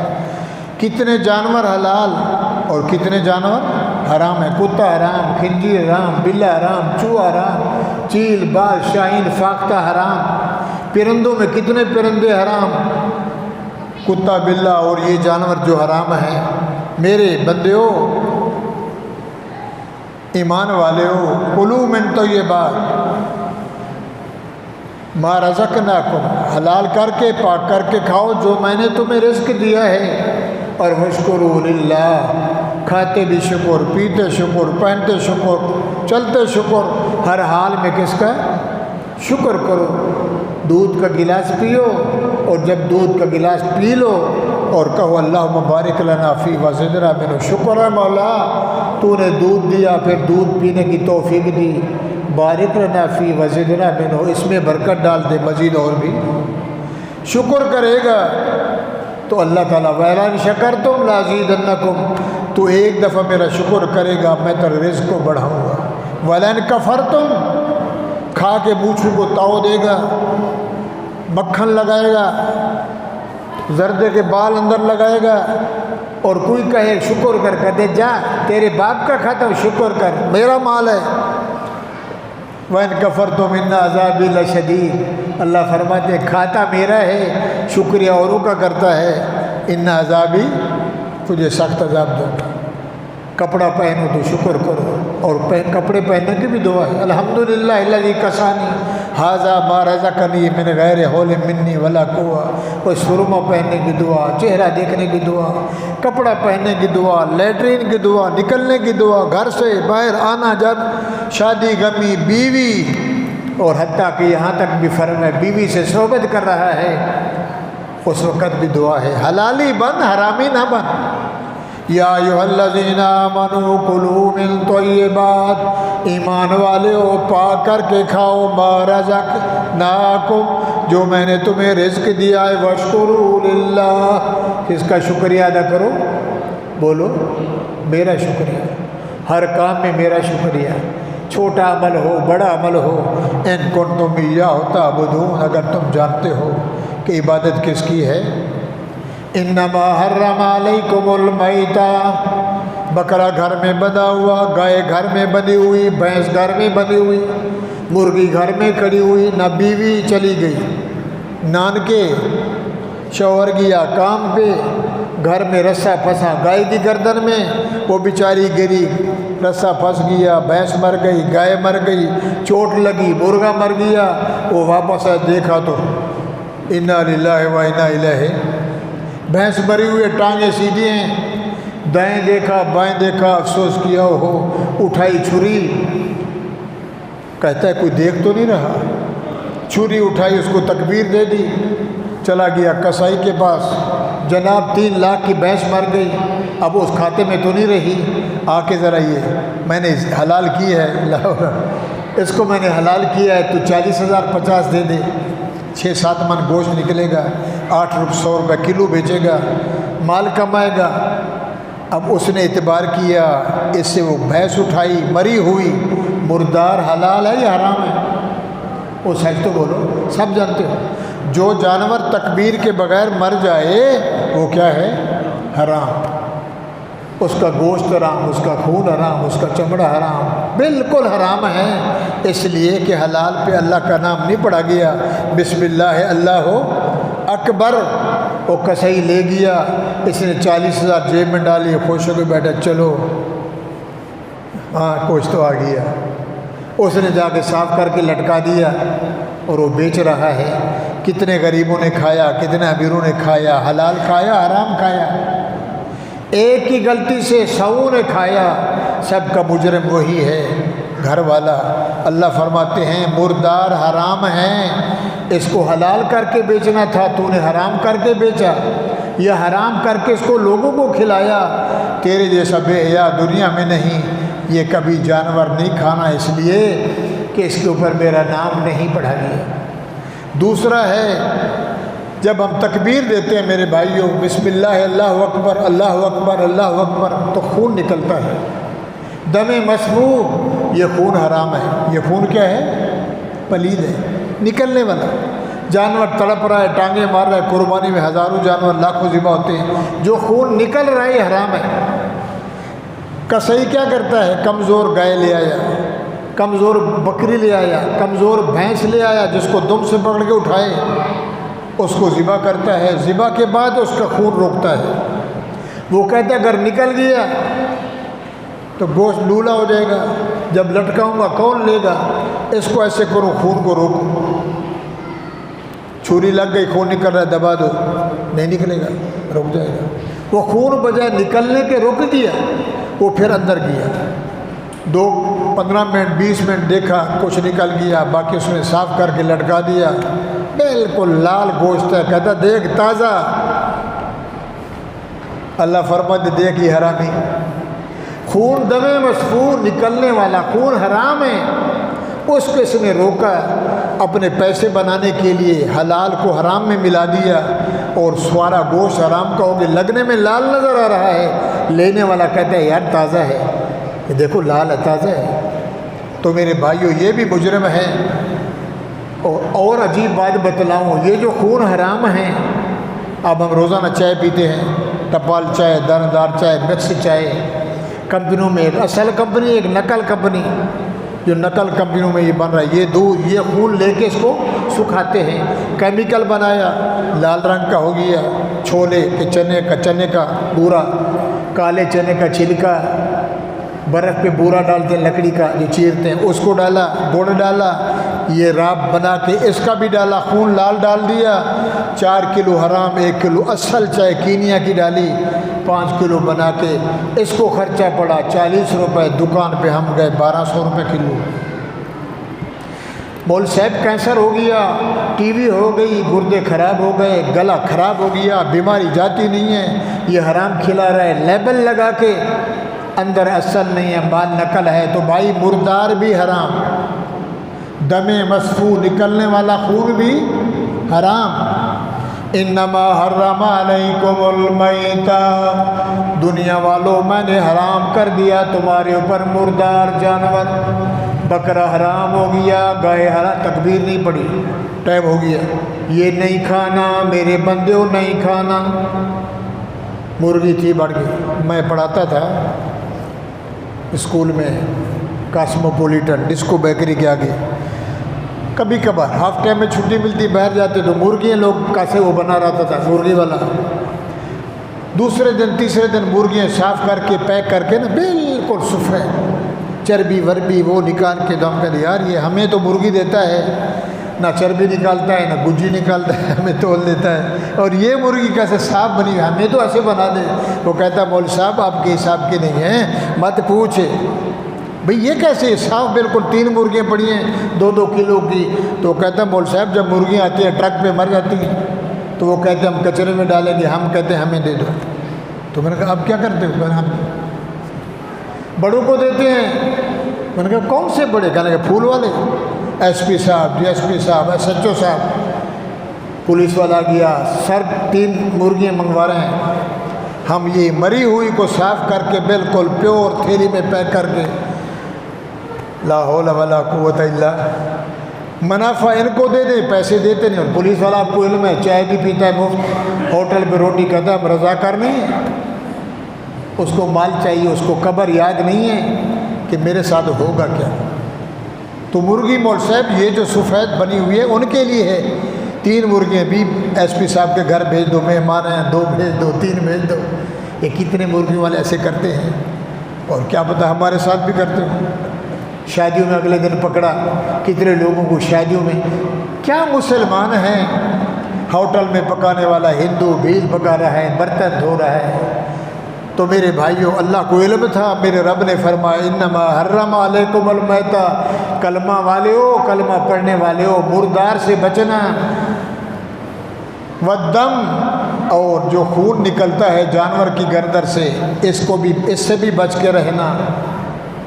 کتنے جانور حلال اور کتنے جانور حرام ہے، کتا حرام، خنزیر حرام، بلا حرام، چوہا حرام، چیل، باز، شاہین، فاختہ حرام، پرندوں میں کتنے پرندے حرام، کتا، بلا اور یہ جانور جو حرام ہیں۔ میرے بندیو، ایمان والے ہو، کلوا من طیبات ما رزقناکم، حلال کر کے پاک کر کے کھاؤ جو میں نے تمہیں رزق دیا ہے، اور واشکروا للہ، کھاتے بھی شکر، پیتے شکر، پہنتے شکر، چلتے شکر، ہر حال میں کس کا شکر کرو۔ دودھ کا گلاس پیو، اور جب دودھ کا گلاس پی لو اور کہو اللہم بارک لنا فی وزدنا منہ، شکر ہے مولا تو نے دودھ دیا، پھر دودھ پینے کی توفیق دی، بارک لنا فی وزدنا منہ، اس میں برکت ڈال دے مزید اور بھی، شکر کرے گا تو اللہ تعالیٰ وَلَئِن شَكَرْتُمْ لَأَزِيدَنَّكُمْ، تو ایک دفعہ میرا شکر کرے گا میں تیرے رزق کو بڑھاؤں گا، وَلَئِن كَفَرْتُمْ، کھا کے مونچھوں کو تاؤ دے گا، مکھن لگائے گا، زردے کے بال اندر لگائے گا، اور کوئی کہے شکر کر، کہتے جا تیرے باپ کا کھاتا ہوں، شکر کر میرا مال ہے، وَإِن كَفَرْتُمْ إِنَّ عَذَابِي لَشَدِيدٌ، اللہ فرماتے ہیں کھاتا میرا ہے، شکریہ اوروں کا کرتا ہے، ان عذابی، تجھے سخت عذاب دوں گا۔ کپڑا پہنو تو شکر کرو، اور کپڑے پہننے کی بھی دعا ہے، الحمدللہ الذی کسانی ھذا ما رزقنی من غیر حول منی ولا قوہ، اور سرما پہننے کی دعا، چہرہ دیکھنے کی دعا، کپڑا پہننے کی دعا، لیٹرین کی دعا، نکلنے کی دعا، گھر سے باہر آنا جانا، شادی غمی، بیوی، اور حتیٰ کہ یہاں تک بھی فرمائے بیوی سے صحبت کر رہا ہے اس وقت بھی دعا ہے، حلالی بن حرامی نہ بن۔ یا ایھا الذین آمنوا کلوا من طیبات، ایمان والے ہو پاک کر کے کھاؤ، ما رزقناکم، جو میں نے تمہیں رزق دیا ہے، واشکروا للہ، کس کا شکریہ ادا کرو، بولو میرا شکریہ، ہر کام میں میرا شکریہ، چھوٹا عمل ہو بڑا عمل ہو، ان کنتم ایاہ تعبدون، اگر تم جانتے ہو کہ عبادت کس کی ہے۔ انما حرم علیکم المیتہ، بکرا گھر میں بندھا ہوا، گائے گھر میں بندھی ہوئی، بھینس گھر میں بندھی ہوئی، مرغی گھر میں کھڑی ہوئی، نہ بیوی چلی گئی، نانکے شوہر گیا کام پہ، گھر میں رسہ پھنسا گائے کی گردن میں، وہ بیچاری گری، رسہ پھنس گیا، بھینس مر گئی، گائے مر گئی، چوٹ لگی، مرغا مر گیا، وہ واپس آئے دیکھا تو انا للہ و انا الیہ، بھینس مری ہوئی، ٹانگیں سیدھی ہیں، دائیں دیکھا بائیں دیکھا، افسوس کیا، ہو اٹھائی چھری، کہتا ہے کوئی دیکھ تو نہیں رہا، چھری اٹھائی، اس کو تکبیر دے دی، چلا گیا کسائی کے پاس، جناب 3 لاکھ کی بھینس مر گئی، اب اس کھاتے میں تو نہیں رہی، آ کے ذرا یہ میں نے حلال کی ہے، اس کو میں نے حلال کیا ہے، تو 40,000 50 دے دے، 6-7 من گوشت نکلے گا، 100 روپے کلو بیچے گا، مال کمائے گا۔ اب اس نے اعتبار کیا، اس سے وہ بھینس اٹھائی، مری ہوئی، مردار حلال ہے یا حرام ہے؟ وہ سچ تو بولو، سب جانتے ہو، جو جانور تکبیر کے بغیر مر جائے وہ کیا ہے؟ حرام، اس کا گوشت حرام، اس کا خون حرام، اس کا چمڑا حرام، بالکل حرام ہے، اس لیے کہ حلال پہ اللہ کا نام نہیں پڑھا گیا، بسم اللہ اللہ اکبر، وہ کسائی لے گیا، اس نے 40,000 جیب میں ڈالی، خوش ہو کے بیٹھا، چلو ہاں گوشت تو آ گیا، اس نے جا کے صاف کر کے لٹکا دیا، اور وہ بیچ رہا ہے، کتنے غریبوں نے کھایا، کتنے امیروں نے کھایا، حلال کھایا حرام کھایا، ایک کی غلطی سے 100 نے کھایا، سب کا مجرم وہی ہے، گھر والا۔ اللہ فرماتے ہیں مردار حرام ہیں، اس کو حلال کر کے بیچنا تھا، تو نے حرام کر کے بیچا، یہ حرام کر کے اس کو لوگوں کو کھلایا، تیرے جیسا بے حیا دنیا میں نہیں، یہ کبھی جانور نہیں کھانا اس لیے کہ اس کے اوپر میرا نام نہیں پڑھا گیا۔ دوسرا ہے جب ہم تکبیر دیتے ہیں میرے بھائیوں، بسم اللہ اللہ اکبر اللہ اکبر اللہ اکبر، تو خون نکلتا ہے، دم مسفوح، یہ خون حرام ہے۔ یہ خون کیا ہے؟ پلید ہے، نکلنے والا۔ جانور تڑپ رہا ہے، ٹانگیں مار رہا ہے، قربانی میں ہزاروں جانور لاکھوں ذبح ہوتے ہیں، جو خون نکل رہا ہے یہ حرام ہے۔ کسائی کیا کرتا ہے؟ کمزور گائے لے آیا، کمزور بکری لے آیا، کمزور بھینس لے آیا، جس کو دم سے پکڑ کے اٹھائے اس کو ذبح کرتا ہے، ذبح کے بعد اس کا خون روکتا ہے۔ وہ کہتا ہے اگر نکل گیا تو گوشت لولا ہو جائے گا، جب لٹکاؤں گا کون لے گا، اس کو ایسے کرو، خون کو روکو، چھری لگ گئی خون نکل رہا ہے دبا دو، نہیں نکلے گا، رک جائے گا۔ وہ خون بجائے نکلنے کے روک دیا، وہ پھر اندر گیا، 15 منٹ 20 منٹ دیکھا کچھ نکل گیا، باقی اس نے صاف کر کے لٹکا دیا، بالکل لال گوشت ہے، کہتا دیکھ تازہ۔ اللہ فرماتے دیکھ یہ حرامی، خون دم مسفوح نکلنے والا خون حرام ہے، اس کو اس نے روکا، اپنے پیسے بنانے کے لیے حلال کو حرام میں ملا دیا، اور سوارا گوشت حرام کا ہو گیا، لگنے میں لال نظر آ رہا ہے، لینے والا کہتا ہے یار تازہ ہے، یہ دیکھو لال ہے، تازہ ہے۔ تو میرے بھائیوں یہ بھی مجرم ہے۔ اور عجیب بات بتلاؤں، یہ جو خون حرام ہیں، اب ہم روزانہ چائے پیتے ہیں، ٹپال چائے، داردار چائے، مکس چائے، کمپنیوں میں ایک اصل کمپنی ایک نقل کمپنی، جو نقل کمپنیوں میں یہ بن رہا ہے، یہ خون لے کے اس کو سکھاتے ہیں، کیمیکل بنایا، لال رنگ کا ہو گیا، چھولے کے چنے کا بورا، کالے چنے کا چھلکا، برف پہ بورا ڈالتے ہیں لکڑی کا جو چیرتے ہیں، اس کو ڈالا، گڑ ڈالا، یہ راب بنا کے اس کا بھی ڈالا، خون لال ڈال دیا، 4 کلو حرام، 1 کلو اصل چائے کینیا کی ڈالی، 5 کلو بنا کے، اس کو خرچہ پڑا 40 روپے، دکان پہ ہم گئے 1200 روپے کلو۔ مول صاحب کینسر ہو گیا، ٹی وی ہو گئی، گردے خراب ہو گئے، گلا خراب ہو گیا، بیماری جاتی نہیں ہے، یہ حرام کھلا رہا ہے، لیبل لگا کے، اندر اصل نہیں ہے، مال نقل ہے، تو بھائی مردار بھی حرام، دم مسفوح نکلنے والا خون بھی حرام۔ انما حرم علیکم المیتہ، دنیا والوں میں نے حرام کر دیا تمہارے اوپر مردار جانور، بکرا حرام ہو گیا، گائے حرام، تکبیر نہیں پڑی، ٹائم ہو گیا، یہ نہیں کھانا میرے بندیوں، نہیں کھانا۔ مرغی تھی بڑھ گئی، میں پڑھاتا تھا اسکول میں کاسموپولیٹن ڈسکو بیکری کے آگے، کبھی کبھار ہاف ٹائم میں چھٹی ملتی باہر جاتے تو مرغیاں لوگ کیسے وہ بنا رہتا تھا مرغی والا، دوسرے دن تیسرے دن مرغیاں صاف کر کے پیک کر کے نا بالکل سفید، چربی وربی وہ نکال کے دم کر، یار یہ ہمیں تو مرغی دیتا ہے، نہ چربی نکالتا ہے نہ گجی نکالتا ہے، ہمیں تول دیتا ہے، اور یہ مرغی کیسے صاف بنی، ہمیں تو ایسے بنا دے۔ وہ کہتا مول صاحب آپ کے حساب کے نہیں ہیں، مت پوچھے بھئی یہ کیسے صاف، بالکل 3 مرغیاں پڑی ہیں 2-2 کلو کی۔ تو کہتا مول صاحب جب مرغیاں آتی ہیں ٹرک پہ مر جاتی ہیں تو وہ کہتے ہیں ہم کچرے میں ڈالیں گے، ہم کہتے ہیں ہمیں دے دو۔ تو میں نے کہا اب کیا کرتے ہو؟ ہم بڑوں کو دیتے ہیں۔ میں نے کہا کون سے بڑے؟ کہنے کہ پھول والے، ایس پی صاحب، ڈی ایس پی صاحب، ایس ایچ او صاحب، پولیس والا گیا، سر 3 مرغیاں منگوا رہے ہیں، ہم یہ مری ہوئی کو صاف کر کے بالکل پیور تھیلی میں پیک کر کے، لا حول ولا قوت الا، منافع ان کو دے دیں، پیسے دیتے نہیں، اور پولیس والا آپ کو علم ہے چائے بھی پیتا ہے مفت، ہوٹل پہ روٹی کہتا ہے ہم رضاکار نہیں ہے، اس کو مال چاہیے، اس کو قبر یاد نہیں ہے کہ میرے ساتھ ہوگا کیا۔ تو مرغی مول صاحب یہ جو سفید بنی ہوئی ہے ان کے لیے ہے، 3 مرغیاں بھی ایس پی صاحب کے گھر بھیج دو، مہمان ہیں 2 بھیج دو، 3 بھیج دو۔ یہ کتنے مرغیوں والے ایسے کرتے ہیں، اور کیا پتہ ہمارے ساتھ بھی کرتے ہوں۔ شادیوں میں اگلے دن پکڑا، کتنے لوگوں کو شادیوں میں، کیا مسلمان ہیں، ہوٹل میں پکانے والا ہندو بھیل پکا رہا ہے، برتن دھو رہا ہے۔ تو میرے بھائیوں اللہ کو علم تھا، میرے رب نے فرمایا انما حرم علیکم المیتہ، کلمہ والے ہو، کلمہ پڑھنے والے ہو، مردار سے بچنا، والدم، اور جو خون نکلتا ہے جانور کی گردن سے اس سے بھی بچ کے رہنا۔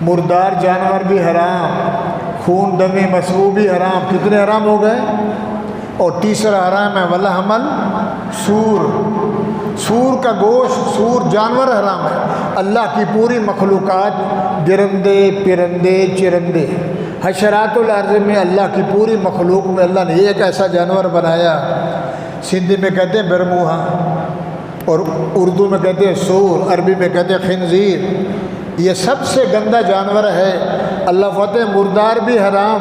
مردار جانور بھی حرام، خون دم مسفوح بھی حرام۔ کتنے حرام ہو گئے؟ اور تیسرا حرام ہے ولحم سور کا گوشت، سور جانور حرام ہے۔ اللہ کی پوری مخلوقات، درندے پرندے چرندے، حشرات الارض میں اللہ کی پوری مخلوق میں اللہ نے ایک ایسا جانور بنایا، سندھی میں کہتے ہیں برموہا، اور اردو میں کہتے ہیں سور، عربی میں کہتے ہیں خنزیر۔ یہ سب سے گندا جانور ہے۔ اللہ فتح مردار بھی حرام،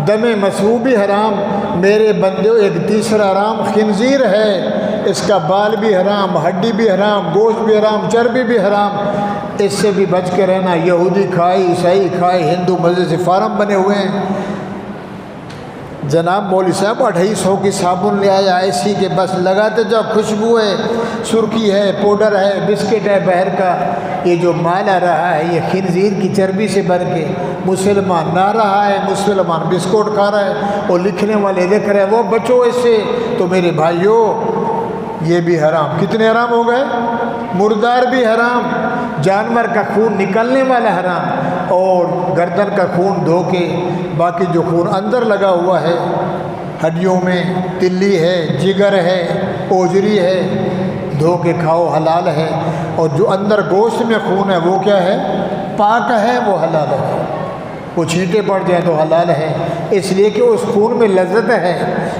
دم مسفوح بھی حرام۔ میرے بندوں ایک تیسرا حرام خنزیر ہے، اس کا بال بھی حرام، ہڈی بھی حرام، گوشت بھی حرام، چربی بھی حرام۔ اس سے بھی بچ کے رہنا۔ یہودی کھائے، عیسائی کھائے، ہندو مزے سے فارم بنے ہوئے ہیں۔ جناب مولوی صاحب 250 کی صابن لے آیا ایسی کہ بس لگاتے جاؤ، خوشبو ہے، سرخی ہے، پاؤڈر ہے، بسکٹ ہے باہر کا۔ یہ جو مال آ رہا ہے یہ خنزیر کی چربی سے بن کے مسلمان نہ رہا ہے، مسلمان بسکٹ کھا رہا ہے، اور لکھنے والے لکھ رہے ہیں وہ بچو اس سے۔ تو میرے بھائیوں یہ بھی حرام۔ کتنے حرام ہو گئے؟ مردار بھی حرام، جانور کا خون نکلنے والا حرام، اور گردن کا خون دھو کے، باقی جو خون اندر لگا ہوا ہے ہڈیوں میں، تلی ہے، جگر ہے، اوجری ہے، دھو کے کھاؤ، حلال ہے۔ اور جو اندر گوشت میں خون ہے وہ کیا ہے؟ پاک ہے، وہ حلال ہے۔ وہ چھینٹے پڑ جائیں تو حلال ہے، اس لیے کہ اس خون میں لذت ہے۔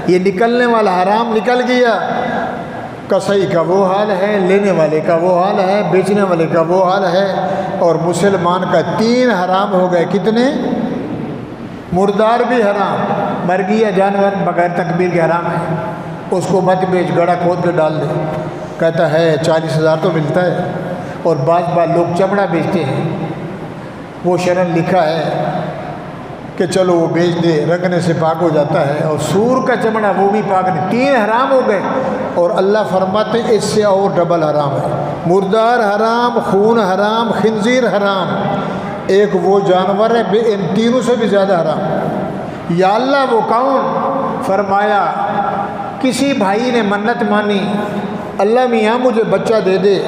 یہ نکلنے والا حرام نکل گیا۔ کسائی کا وہ حال ہے، لینے والے کا وہ حال ہے، بیچنے والے کا وہ حال ہے۔ اور مسلمان کا 3 حرام ہو گئے۔ کتنے؟ مردار بھی حرام، مر گیا جانور بغیر تکبیر کے حرام ہے، اس کو مت بیچ، گڑھا کھود کے ڈال دے۔ کہتا ہے 40,000 تو ملتا ہے۔ اور بعض لوگ چمڑا بیچتے ہیں، وہ شرن لکھا ہے کہ چلو وہ بیچ دے، رنگنے سے پاک ہو جاتا ہے۔ اور سور کا چمڑا وہ بھی پاک نہیں۔ 3 حرام ہو گئے، اور اللہ فرماتے ہیں اس سے اور ڈبل حرام ہے۔ مردار حرام، خون حرام، خنزیر حرام۔ ایک وہ جانور ہے ان تینوں سے بھی زیادہ حرام۔ یا اللہ وہ کون؟ فرمایا کسی بھائی نے منت مانی، اللہ میاں مجھے بچہ دے دے،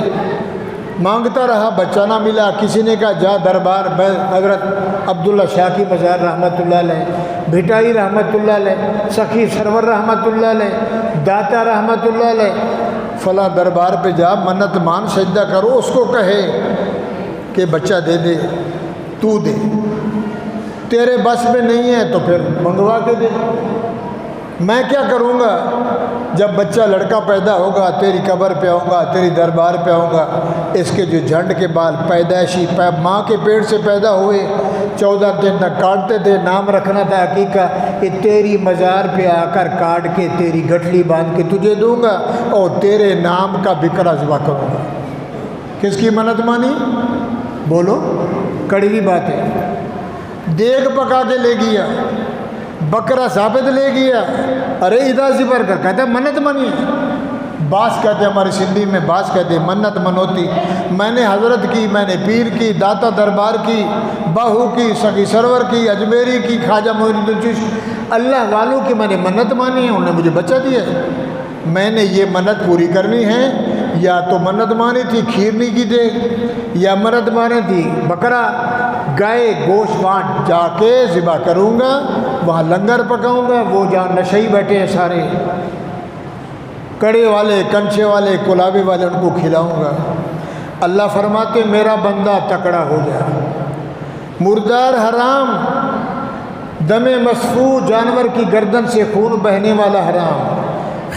مانگتا رہا بچہ نہ ملا۔ کسی نے کہا جا دربار حضرت عبداللہ شاہ کی مزار رحمۃ اللہ علیہ، بھٹائی رحمۃ اللہ علیہ، سخی سرور رحمۃ اللہ علیہ، داتا رحمۃ اللہ علیہ، فلاں دربار پہ جا، منت مان، سجدہ کرو، اس کو کہے کہ بچہ دے دے، تو دے۔ تیرے بس میں نہیں ہے تو پھر منگوا کے دے۔ میں کیا کروں گا؟ جب بچہ لڑکا پیدا ہوگا تیری قبر پہ آؤں گا، تیری دربار پہ آؤں گا۔ اس کے جو جھنڈ کے بال پیدائشی ماں کے پیٹ سے پیدا ہوئے، 14 دن تک کاٹتے تھے، نام رکھنا تھا عقیقہ، کہ تیری مزار پہ آ کر کاٹ کے تیری گٹھلی باندھ کے تجھے دوں گا، اور تیرے نام کا بکرا ذبح کروں گا۔ کس کی منت مانی؟ بولو، کڑوی بات ہے۔ دیگ پکا کے لے گیا، بکرا ثابت لے گیا، ارے ادا ذبح کر، کہتا ہے منت منی۔ باس کہتے ہیں ہمارے سندھی میں، باس کہتے ہیں منت منوتی۔ میں نے حضرت کی، میں نے پیر کی، داتا دربار کی، باہو کی، سخی سرور کی، اجمیری کی، خواجہ معین الدین چشتی، اللہ والوں کی میں نے منت مانی ہے، انہوں نے مجھے بچہ دیا ہے۔ میں نے یہ منت پوری کرنی ہے، یا تو منت مانی تھی کھیرنی کی دے، یا منت مانی تھی بکرا گائے گوشت وہاں جا کے ذبح کروں گا، وہاں لنگر پکاؤں گا، وہ جہاں نشئی بیٹھے ہیں سارے کڑے والے، کنچے والے، کلابے والے، ان کو کھلاؤں گا۔ اللہ فرماتے میرا بندہ تکڑا ہو گیا۔ مردار حرام، دم مسفوح جانور کی گردن سے خون بہنے والا حرام،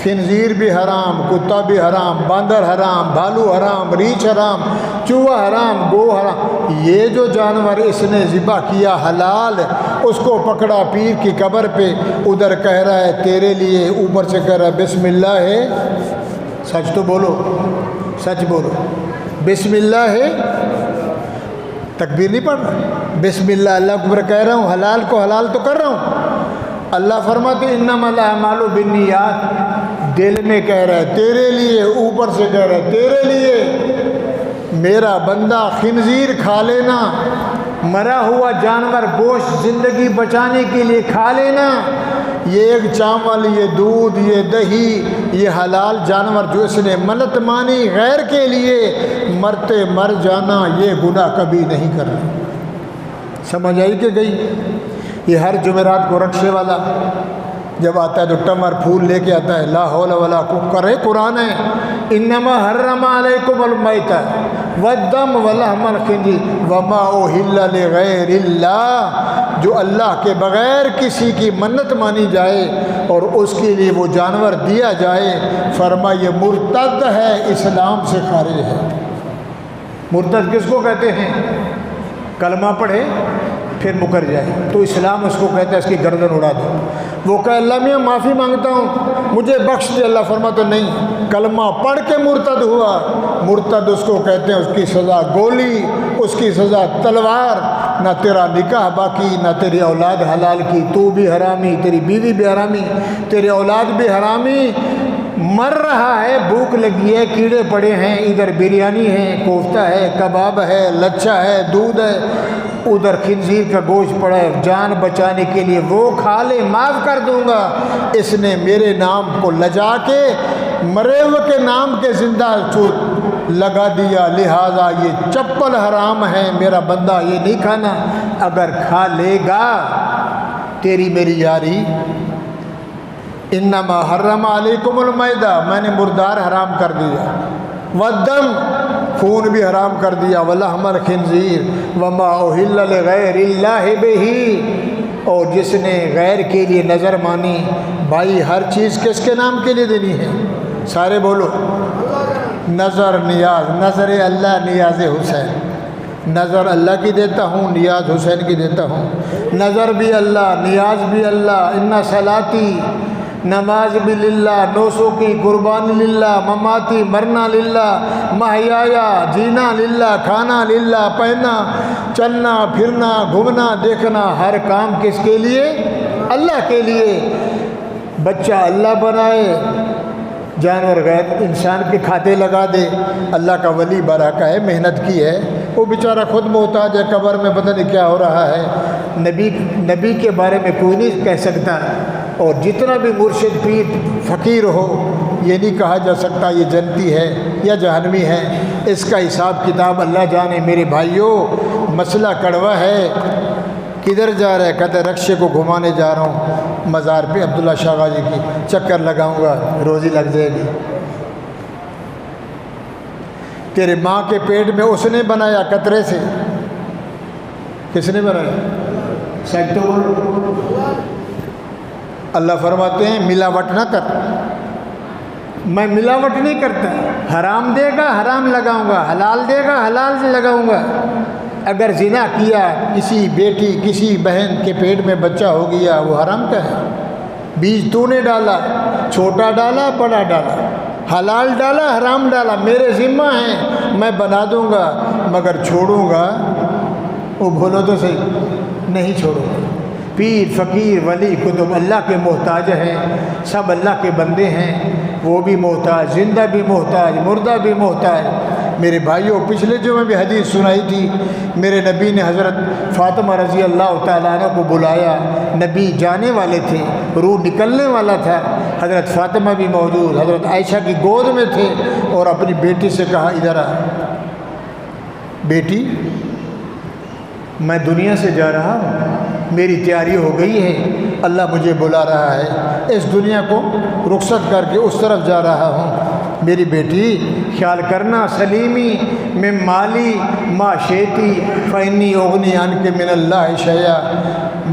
خنزیر بھی حرام، کتا بھی حرام، باندر حرام، بھالو حرام، ریچھ حرام، چوہا حرام، گو حرام۔ یہ جو جانور اس نے ذبح کیا حلال، اس کو پکڑا پیر کی قبر پہ، ادھر کہہ رہا ہے تیرے لیے، اوپر سے کہہ رہا ہے بسم اللہ ہے، سچ تو بولو، سچ بولو، بسم اللہ ہے، تکبیر نہیں پڑھ رہا، بسم اللہ، اللہ اکبر کہہ رہا ہوں، حلال کو حلال تو کر رہا ہوں۔ اللہ فرماتے انما الاعمال بالنیات، دل میں کہہ رہا ہے تیرے لیے، اوپر سے کہہ رہا ہے تیرے لیے۔ میرا بندہ خنزیر کھا لینا، مرا ہوا جانور گوشت زندگی بچانے کے لیے کھا لینا، یہ ایک چاول، یہ دودھ، یہ دہی، یہ حلال جانور جو اس نے منت مانی غیر کے لیے، مرتے مر جانا یہ گناہ کبھی نہیں کرنا۔ سمجھ آئی کہ گئی؟ یہ ہر جمعرات کو رکشے والا جب آتا ہے تو ٹمر پھول لے کے آتا ہے، لا حول ولا قوت کرے، قرآن ہے، انما حرم علیکم المیتۃ والدم ولحم الخنزیر وما اہل لغیر اللہ، جو اللہ کے بغیر کسی کی منت مانی جائے اور اس کے لیے وہ جانور دیا جائے، فرما یہ مرتد ہے، اسلام سے خارج ہے۔ مرتد کس کو کہتے ہیں؟ کلمہ پڑھے پھر مکر جائے تو اسلام اس کو کہتا ہے اس کی گردن اڑا دو۔ وہ کہے اللہ میاں معافی مانگتا ہوں مجھے بخش دے، اللہ فرماتا نہیں، کلمہ پڑھ کے مرتد ہوا، مرتد اس کو کہتے ہیں اس کی سزا گولی، اس کی سزا تلوار، نہ تیرا نکاح باقی، نہ تیری اولاد حلال کی، تو بھی حرامی، تیری بیوی بھی حرامی، تیری اولاد بھی حرامی، مر رہا ہے، بھوک لگی ہے، کیڑے پڑے ہیں، ادھر بریانی ہے، کوفتہ ہے، کباب ہے، لچھا ہے، دودھ ہے، ادھر خنزیر کا گوشت پڑا ہے، جان بچانے کے لیے وہ کھا لے، معاف کر دوں گا۔ اس نے میرے نام کو لجا کے مرے ہوئے کے نام کے زندہ لگا دیا، لہٰذا یہ چپل حرام ہے، میرا بندہ یہ نہیں کھانا۔ اگر کھا لے گا تیری میری یاری، انما حرم علیکم المیتۃ، میں نے مردار حرام کر دیا، والدم، خون بھی حرام کر دیا، ولحم الخنزیر وما اہل لغیر اللہ بہ، اور جس نے غیر کے لیے نظر مانی۔ بھائی ہر چیز کس کے نام کے لیے دینی ہے؟ سارے بولو، نظر نیاز، نظر اللہ نیاز حسین، نظر اللہ کی دیتا ہوں، نیاز حسین کی دیتا ہوں، نظر بھی اللہ، نیاز بھی اللہ، ان صلاتی، نماز بھی للہ، نوسوں کی قربانی للہ، مماتی مرنا للہ، محیایا جینا للہ، کھانا للہ، پہننا چلنا پھرنا گھومنا دیکھنا ہر کام کس کے لیے؟ اللہ کے لیے۔ بچہ اللہ بنائے، جانور غیر انسان کے کھاتے لگا دے، اللہ کا ولی برا کا ہے، محنت کی ہے، وہ بیچارہ خود محتاج ہے، قبر میں پتہ نہیں کیا ہو رہا ہے۔ نبی کے بارے میں کوئی نہیں کہہ سکتا، اور جتنا بھی مرشد پیر فقیر ہو یہ نہیں کہا جا سکتا یہ جنتی ہے یا جہنمی ہے، اس کا حساب کتاب اللہ جانے۔ میرے بھائیوں مسئلہ کڑوا ہے۔ کدھر جا رہا ہے؟ کہتے رکشے کو گھمانے جا رہا ہوں مزار پہ عبداللہ شاہ غازی کی، چکر لگاؤں گا، روزی لگ جائے گی۔ تیرے ماں کے پیٹ میں اس نے بنایا قطرے سے، کس نے بنایا؟ سیکٹو۔ اللہ فرماتے ہیں ملاوٹ نہ کر، میں ملاوٹ نہیں کرتا، حرام دے گا حرام لگاؤں گا، حلال دے گا حلال سے لگاؤں گا۔ اگر زنا کیا، کسی بیٹی کسی بہن کے پیٹ میں بچہ ہو گیا، وہ حرام کا ہے، بیج تو نے ڈالا، چھوٹا ڈالا بڑا ڈالا، حلال ڈالا حرام ڈالا، میرے ذمہ ہیں، میں بنا دوں گا، مگر چھوڑوں گا، وہ بولو تو صحیح، نہیں چھوڑوں گا۔ پیر فقیر ولی کتب اللہ کے محتاج ہیں، سب اللہ کے بندے ہیں، وہ بھی محتاج، زندہ بھی محتاج، مردہ بھی محتاج۔ میرے بھائیوں پچھلے جمعے بھی حدیث سنائی تھی، میرے نبی نے حضرت فاطمہ رضی اللہ تعالیٰ عنہ کو بلایا، نبی جانے والے تھے، روح نکلنے والا تھا، حضرت فاطمہ بھی موجود، حضرت عائشہ کی گود میں تھے، اور اپنی بیٹی سے کہا ادھر آ بیٹی، میں دنیا سے جا رہا ہوں، میری تیاری ہو گئی ہے، اللہ مجھے بلا رہا ہے، اس دنیا کو رخصت کر کے اس طرف جا رہا ہوں، میری بیٹی خیال کرنا، سلیمی میں مالی معاشیتی فینی اغنی عن کے من اللہ شیئا،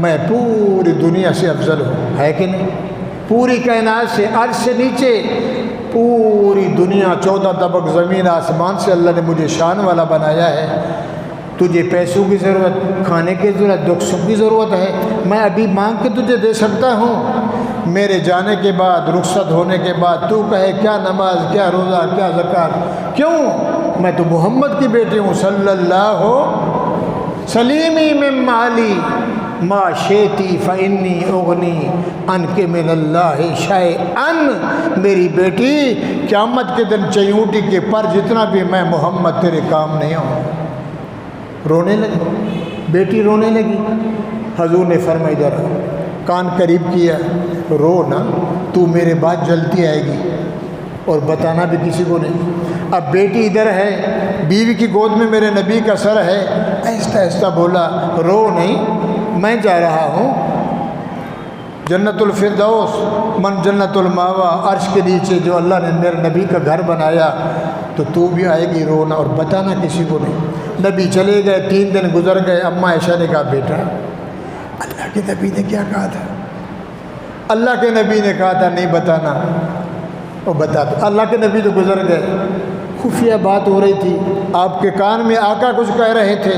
میں پوری دنیا سے افضل ہوں، ہے کہ نہیں؟ پوری کائنات سے، عرش سے نیچے پوری دنیا 14 طبق زمین آسمان سے اللہ نے مجھے شان والا بنایا ہے۔ تجھے پیسوں کی ضرورت، کھانے کی ضرورت، دکھ سکھ کی ضرورت ہے، میں ابھی مانگ کے تجھے دے سکتا ہوں، میرے جانے کے بعد، رخصت ہونے کے بعد تو کہے کیا نماز، کیا روزہ، کیا زکوٰۃ، کیوں؟ میں تو محمد کی بیٹی ہوں، صلی اللہ سلیمی من مالی ما شیتی فانی اغنی ان کے من اللہ شیئا، میری بیٹی قیامت کے دن چیونٹی کے پر جتنا بھی میں محمد تیرے کام نہیں ہوں۔ رونے لگی بیٹی، رونے لگی، حضور نے فرمایا ذرا کان قریب کیا، رو نا، تو میرے بعد جلتی آئے گی اور بتانا بھی کسی کو نہیں۔ اب بیٹی ادھر ہے، بیوی کی گود میں میرے نبی کا سر ہے، آہستہ آہستہ بولا رو نہیں، میں جا رہا ہوں جنت الفردوس، من جنت الماوا، عرش کے نیچے جو اللہ نے میرے نبی کا گھر بنایا، تو بھی آئے گی رونا اور بتانا کسی کو نہیں۔ نبی چلے گئے، 3 دن گزر گئے، اماں عائشہ نے کہا بیٹا اللہ کے نبی نے کیا کہا تھا؟ اللہ کے نبی نے کہا تھا نہیں بتانا، وہ بتا دو۔ اللہ کے نبی تو گزر گئے، خفیہ بات ہو رہی تھی، آپ کے کان میں آقا کچھ کہہ رہے تھے،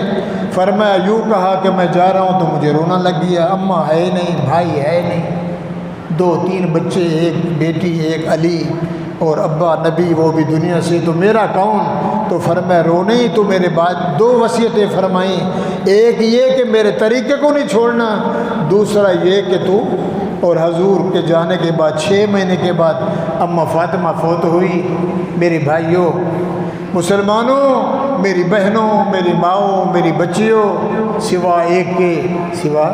فرمایا یوں کہا کہ میں جا رہا ہوں تو مجھے رونا لگ گیا، اماں ہے نہیں، بھائی ہے نہیں، 2-3 بچے، ایک بیٹی ایک علی، اور ابا نبی وہ بھی دنیا سے، تو میرا کون؟ تو فرمایا رو نہیں، تو میرے بعد 2 وصیتیں فرمائیں، ایک یہ کہ میرے طریقے کو نہیں چھوڑنا، دوسرا یہ کہ تو، اور حضور کے جانے کے بعد 6 مہینے کے بعد اماں فاطمہ فوت ہوئی۔ میرے بھائیوں، مسلمانوں، میری بہنوں، میری ماؤں، میری بچیوں، سوا ایک کے، سوا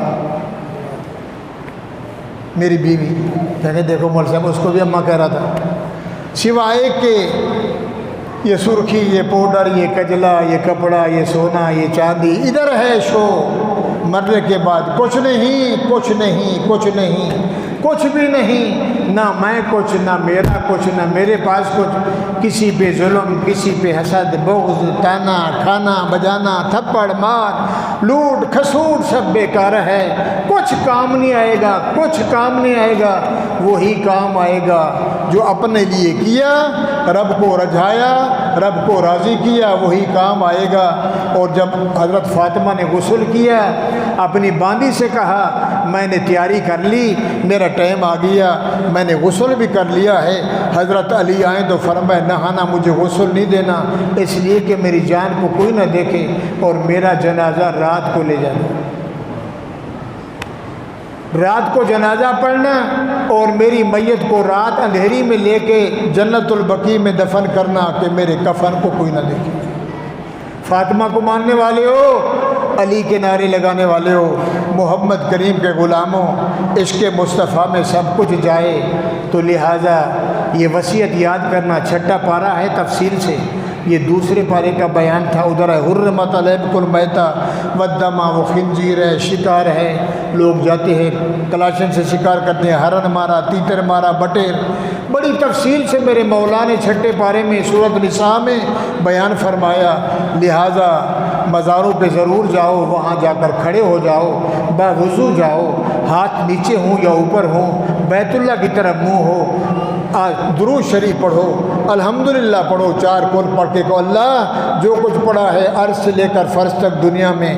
میری بیوی، کہنے دیکھو مول صاحب اس کو بھی اماں کہہ رہا تھا، سوا ایک کے یہ سرخی، یہ پاؤڈر، یہ کجلا، یہ کپڑا، یہ سونا، یہ چاندی ادھر ہے شو، مرنے کے بعد کچھ نہیں، کچھ نہیں، کچھ نہیں، کچھ بھی نہیں، نہ میں کچھ، نہ میرا کچھ، نہ میرے پاس کچھ، کسی پہ ظلم، کسی پہ حسد، بغض، تانا، کھانا بجانا، تھپڑ مار، لوٹ کھسوٹ سب بیکار ہے، کچھ کام نہیں آئے گا، کچھ کام نہیں آئے گا، وہی کام آئے گا جو اپنے لیے کیا، رب کو رجھایا، رب کو راضی کیا، وہی کام آئے گا۔ اور جب حضرت فاطمہ نے غسل کیا، اپنی باندی سے کہا میں نے تیاری کر لی، میرا ٹائم آ گیا، میں نے غسل بھی کر لیا ہے، حضرت علی آئیں تو فرمائے نہانا، مجھے غسل نہیں دینا، اس لیے کہ میری جان کو کوئی نہ دیکھے اور میرا جنازہ رات کو لے جانا، رات کو جنازہ پڑھنا اور میری میت کو رات اندھیری میں لے کے جنت البقیع میں دفن کرنا کہ میرے کفن کو کوئی نہ دیکھے۔ فاطمہ کو ماننے والے ہو، علی کے نعرے لگانے والے ہو، محمد کریم کے غلاموں، عشق مصطفیٰ میں سب کچھ جائے، تو لہٰذا یہ وصیت یاد کرنا۔ 6 پارہ ہے تفصیل سے، یہ دوسرے پارے کا بیان تھا، ادھر ہے حرمت علیکم المیتۃ والدم، وہ خنزیر ہے، شکار ہے، لوگ جاتے ہیں کلاشن سے شکار کرتے ہیں، ہرن مارا، تیتر مارا، بٹیر، بڑی تفصیل سے میرے مولا نے 6 پارے میں سورۃ نساء میں بیان فرمایا۔ لہٰذا مزاروں پہ ضرور جاؤ، وہاں جا کر کھڑے ہو جاؤ، باوضو جاؤ، ہاتھ نیچے ہوں یا اوپر ہوں، بیت اللہ کی طرف منہ ہو، درود شریف پڑھو، الحمدللہ پڑھو، 4 کل پڑھ کے کہو اللہ جو کچھ پڑھا ہے عرش سے لے کر فرش تک دنیا میں،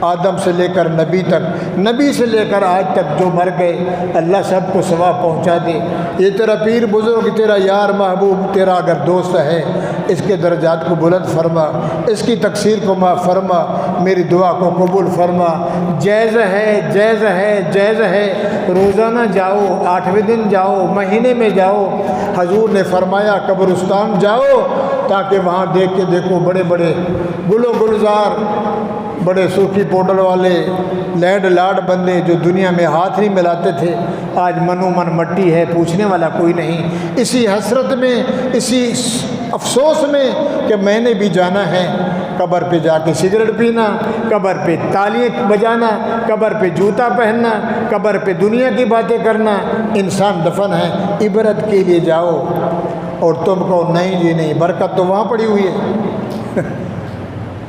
آدم سے لے کر نبی تک، نبی سے لے کر آج تک جو مر گئے، اللہ سب کو ثواب پہنچا دے۔ یہ تیرا پیر بزرگ، تیرا یار محبوب، تیرا اگر دوست ہے، اس کے درجات کو بلند فرما، اس کی تقصیر کو معاف فرما، میری دعا کو قبول فرما۔ جائز ہے، جائز ہے، جائز ہے، روزانہ جاؤ، 8ویں دن جاؤ، مہینے میں جاؤ۔ حضور نے فرمایا قبرستان جاؤ تاکہ وہاں دیکھ کے دیکھو بڑے بڑے گل و گلزار، بڑے سوکھی پاؤڈر والے لینڈ لاڈ بندے جو دنیا میں ہاتھ نہیں ملاتے تھے، آج منو من مٹی ہے، پوچھنے والا کوئی نہیں۔ اسی حسرت میں، اسی افسوس میں کہ میں نے بھی جانا ہے، قبر پہ جا کے سگریٹ پینا، قبر پہ تالیاں بجانا، قبر پہ جوتا پہننا، قبر پہ دنیا کی باتیں کرنا۔ انسان دفن ہے، عبرت کے لیے جاؤ، اور تم کہو نہیں جی نہیں، برکت تو وہاں پڑی ہوئی ہے۔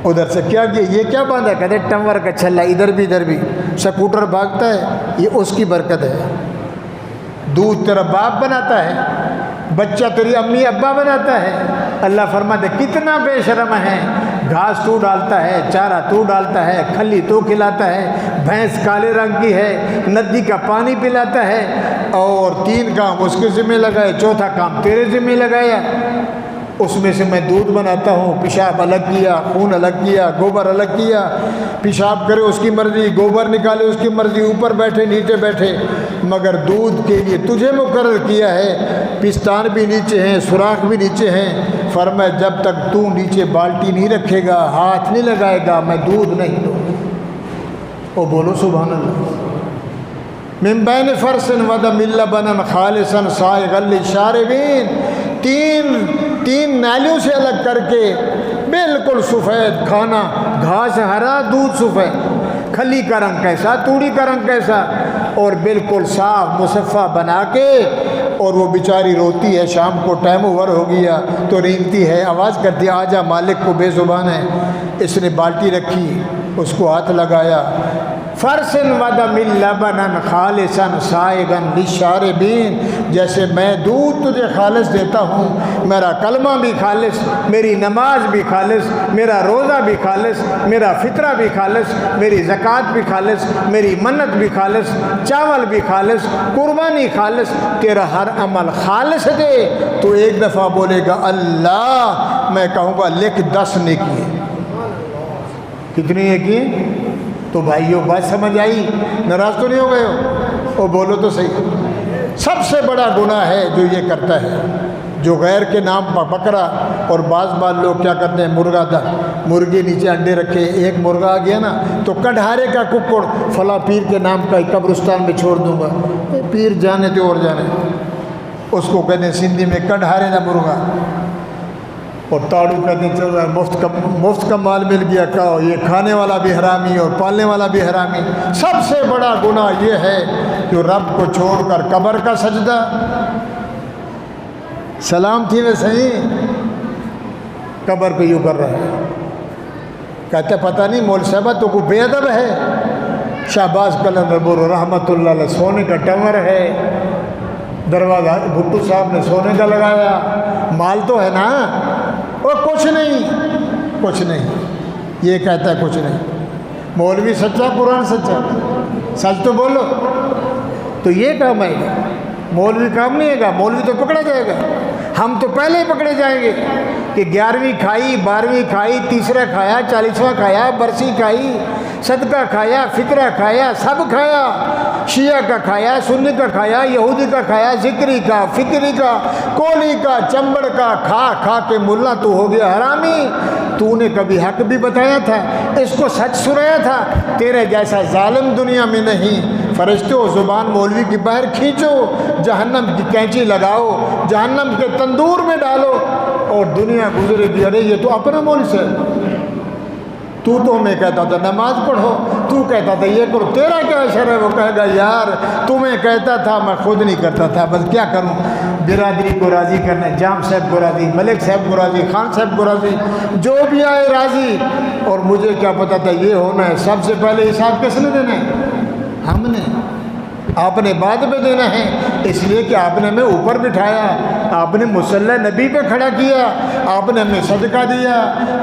ادھر سے کیا کیا، یہ کیا باندھا، کہتے ٹمور کا چھلا، ادھر بھی سکوٹر بھاگتا ہے، یہ اس کی برکت ہے۔ دودھ تیرا باپ بناتا ہے، بچہ تیری امی ابا بناتا ہے۔ اللہ فرماتے کتنا بے شرم ہے، گھاس تو ڈالتا ہے، چارہ تو ڈالتا ہے، کھلی تو کھلاتا ہے، بھینس کالے رنگ کی ہے، ندی کا پانی پلاتا ہے، اور 3 کام اس کے ذمہ لگائے، 4تھا کام تیرے ذمہ لگایا۔ اس میں سے میں دودھ بناتا ہوں، پیشاب الگ کیا، خون الگ کیا، گوبر الگ کیا، پیشاب کرے اس کی مرضی، گوبر نکالے اس کی مرضی، اوپر بیٹھے نیچے بیٹھے، مگر دودھ کے لیے تجھے مقرر کیا ہے۔ پستان بھی نیچے ہیں، سوراخ بھی نیچے ہیں، فرمایا جب تک تو نیچے بالٹی نہیں رکھے گا، ہاتھ نہیں لگائے گا، میں دودھ نہیں دوں۔ او بولو سبحان اللہ۔ من بین فرس ودم لبنا خالصا سائغا للشاربین، تین نالیوں سے الگ کر کے بالکل سفید کھانا، گھاس ہرا دودھ سفید، کھلی کا رنگ کیسا، توڑی کا رنگ کیسا، اور بالکل صاف مصفہ بنا کے، اور وہ بیچاری روتی ہے، شام کو ٹائم اوور ہو گیا تو رینگتی ہے، آواز کرتی ہے آجا مالک کو بے زبان ہے۔ اس نے بالٹی رکھی، اس کو ہاتھ لگایا، فرس ودم لبنا خالصا سائغا للشاربین، جیسے میں دودھ تجھے خالص دیتا ہوں، میرا کلمہ بھی خالص، میری نماز بھی خالص، میرا روزہ بھی خالص، میرا فطرہ بھی خالص، میری زکوٰۃ بھی خالص، میری منت بھی خالص، چاول بھی خالص، قربانی خالص، تیرا ہر عمل خالص دے۔ تو ایک دفعہ بولے گا اللہ، میں کہوں گا لکھ 10 نیکی۔ کتنی نیکی؟ تو بھائیو بات سمجھ آئی؟ ناراض تو نہیں ہو گئے ہو؟ بولو تو صحیح۔ سب سے بڑا گناہ ہے جو یہ کرتا ہے، جو غیر کے نام پر بکرا، اور بعض لوگ کیا کرتے ہیں، مرغی نیچے انڈے رکھے، ایک مرغا آ گیا نا تو کڈھارے کا ککڑ فلاں پیر کے نام کا قبرستان میں چھوڑ دوں گا، پیر جانے تو اور جانے، اس کو کہتے ہیں سندھی میں کڈھارے کا مرغا، اور تاڑو کہتے ہیں چل رہا مفت کا مال مل گیا، کہو یہ کھانے والا بھی حرامی اور پالنے والا بھی حرامی۔ سب سے بڑا گناہ یہ ہے کہ رب کو چھوڑ کر قبر کا سجدہ، سلام تھی میں صحیح، قبر پہ یوں کر رہا ہے، کہتے پتہ نہیں مول صاحبہ تو کوئی بے ادب ہے۔ شہباز قلندربر رحمۃ اللہ علیہ سونے کا ٹمر ہے، دروازہ بھٹو صاحب نے سونے کا لگایا، مال تو ہے نا، اور کچھ نہیں، یہ کہتا ہے کچھ نہیں۔ مولوی سچا، قرآن سچا، سچ تو بولو۔ تو یہ کام آئے گا، مولوی کام نہیں ہے گا، مولوی تو پکڑا جائے گا، ہم تو پہلے ہی پکڑے جائیں گے کہ 11ویں کھائی، 12ویں کھائی، تیسرا کھایا، 40واں کھایا، برسی کھائی، صدقہ کھایا، فطرہ کھایا، سب کھایا، شیعہ کا کھایا، سنی کا کھایا، یہودی کا کھایا، ذکری کا، فکری کا، کولی کا، چمبڑ کا، کھا کے ملا تو ہو گیا حرامی۔ تو نے کبھی حق بھی بتایا تھا، اس کو سچ سنایا تھا، تیرے جیسا ظالم دنیا میں نہیں۔ فرشتوں زبان مولوی کی باہر کھینچو، جہنم کی کینچی لگاؤ، جہنم کے تندور میں ڈالو، اور دنیا گزرے گی، ارے یہ تو اپنا مول سے، تو ہمیں کہتا تھا نماز پڑھو، تو کہتا تھا یہ کرو، تیرا کیا اثر ہے؟ وہ کہے گا یار تمہیں کہتا تھا، میں خود نہیں کرتا تھا، بس کیا کروں، برادری کو راضی کرنا، جام صاحب کو راضی، ملک صاحب کو راضی، خان صاحب کو راضی، جو بھی آئے راضی، اور مجھے کیا پتا تھا یہ ہونا ہے۔ سب سے پہلے حساب کس نے دینا ہے؟ ہم نے، آپ نے بعد میں دینا ہے، اس لیے کہ آپ نے ہمیں اوپر بٹھایا، آپ نے مصلی نبی پہ کھڑا کیا، آپ نے ہمیں صدقہ دیا،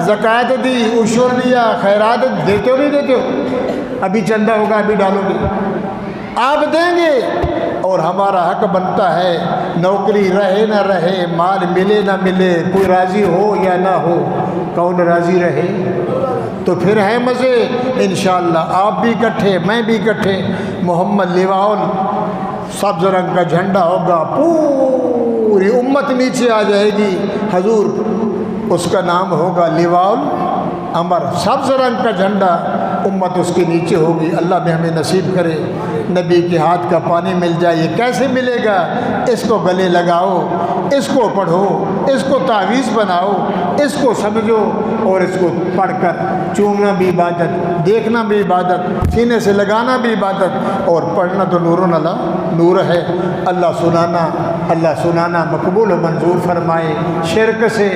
زکوٰۃ دی، عشر دیا، خیرات دیتے ہو نہیں دیتے ہو؟ ابھی چندہ ہوگا، ابھی ڈالو گے، آپ دیں گے، اور ہمارا حق بنتا ہے، نوکری رہے نہ رہے، مال ملے نہ ملے، کوئی راضی ہو یا نہ ہو، کون راضی رہے؟ تو پھر ہے مزے انشاءاللہ، آپ بھی اکٹھے، میں بھی اکٹھے، محمد لیواؤل سبز رنگ کا جھنڈا ہوگا، پوری امت نیچے آ جائے گی، حضور اس کا نام ہوگا لیواؤل امر، سبز رنگ کا جھنڈا، امت اس کے نیچے ہوگی۔ اللہ بھی ہمیں نصیب کرے نبی کے ہاتھ کا پانی مل جائے۔ یہ کیسے ملے گا؟ اس کو گلے لگاؤ، اس کو پڑھو، اس کو تعویذ بناؤ، اس کو سمجھو، اور اس کو پڑھ کر چومنا بھی عبادت، دیکھنا بھی عبادت، سینے سے لگانا بھی عبادت، اور پڑھنا تو نور اللہ نور ہے۔ اللہ سنانا مقبول و منظور فرمائے، شرک سے،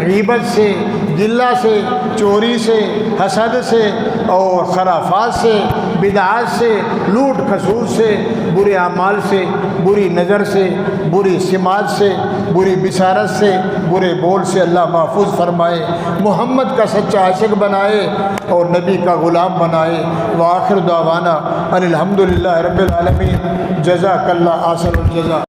غیبت سے، غلہ سے، چوری سے، حسد سے، اور خرافات سے، بدعات سے، لوٹ کھسوٹ سے، برے اعمال سے، بری نظر سے، بری سماعت سے، بری بصارت سے، برے بول سے اللہ محفوظ فرمائے، محمد کا سچا عاشق بنائے، اور نبی کا غلام بنائے۔ وآخر دعوانا ان الحمدللہ رب العالمین۔ جزاک اللہ احسن الجزا۔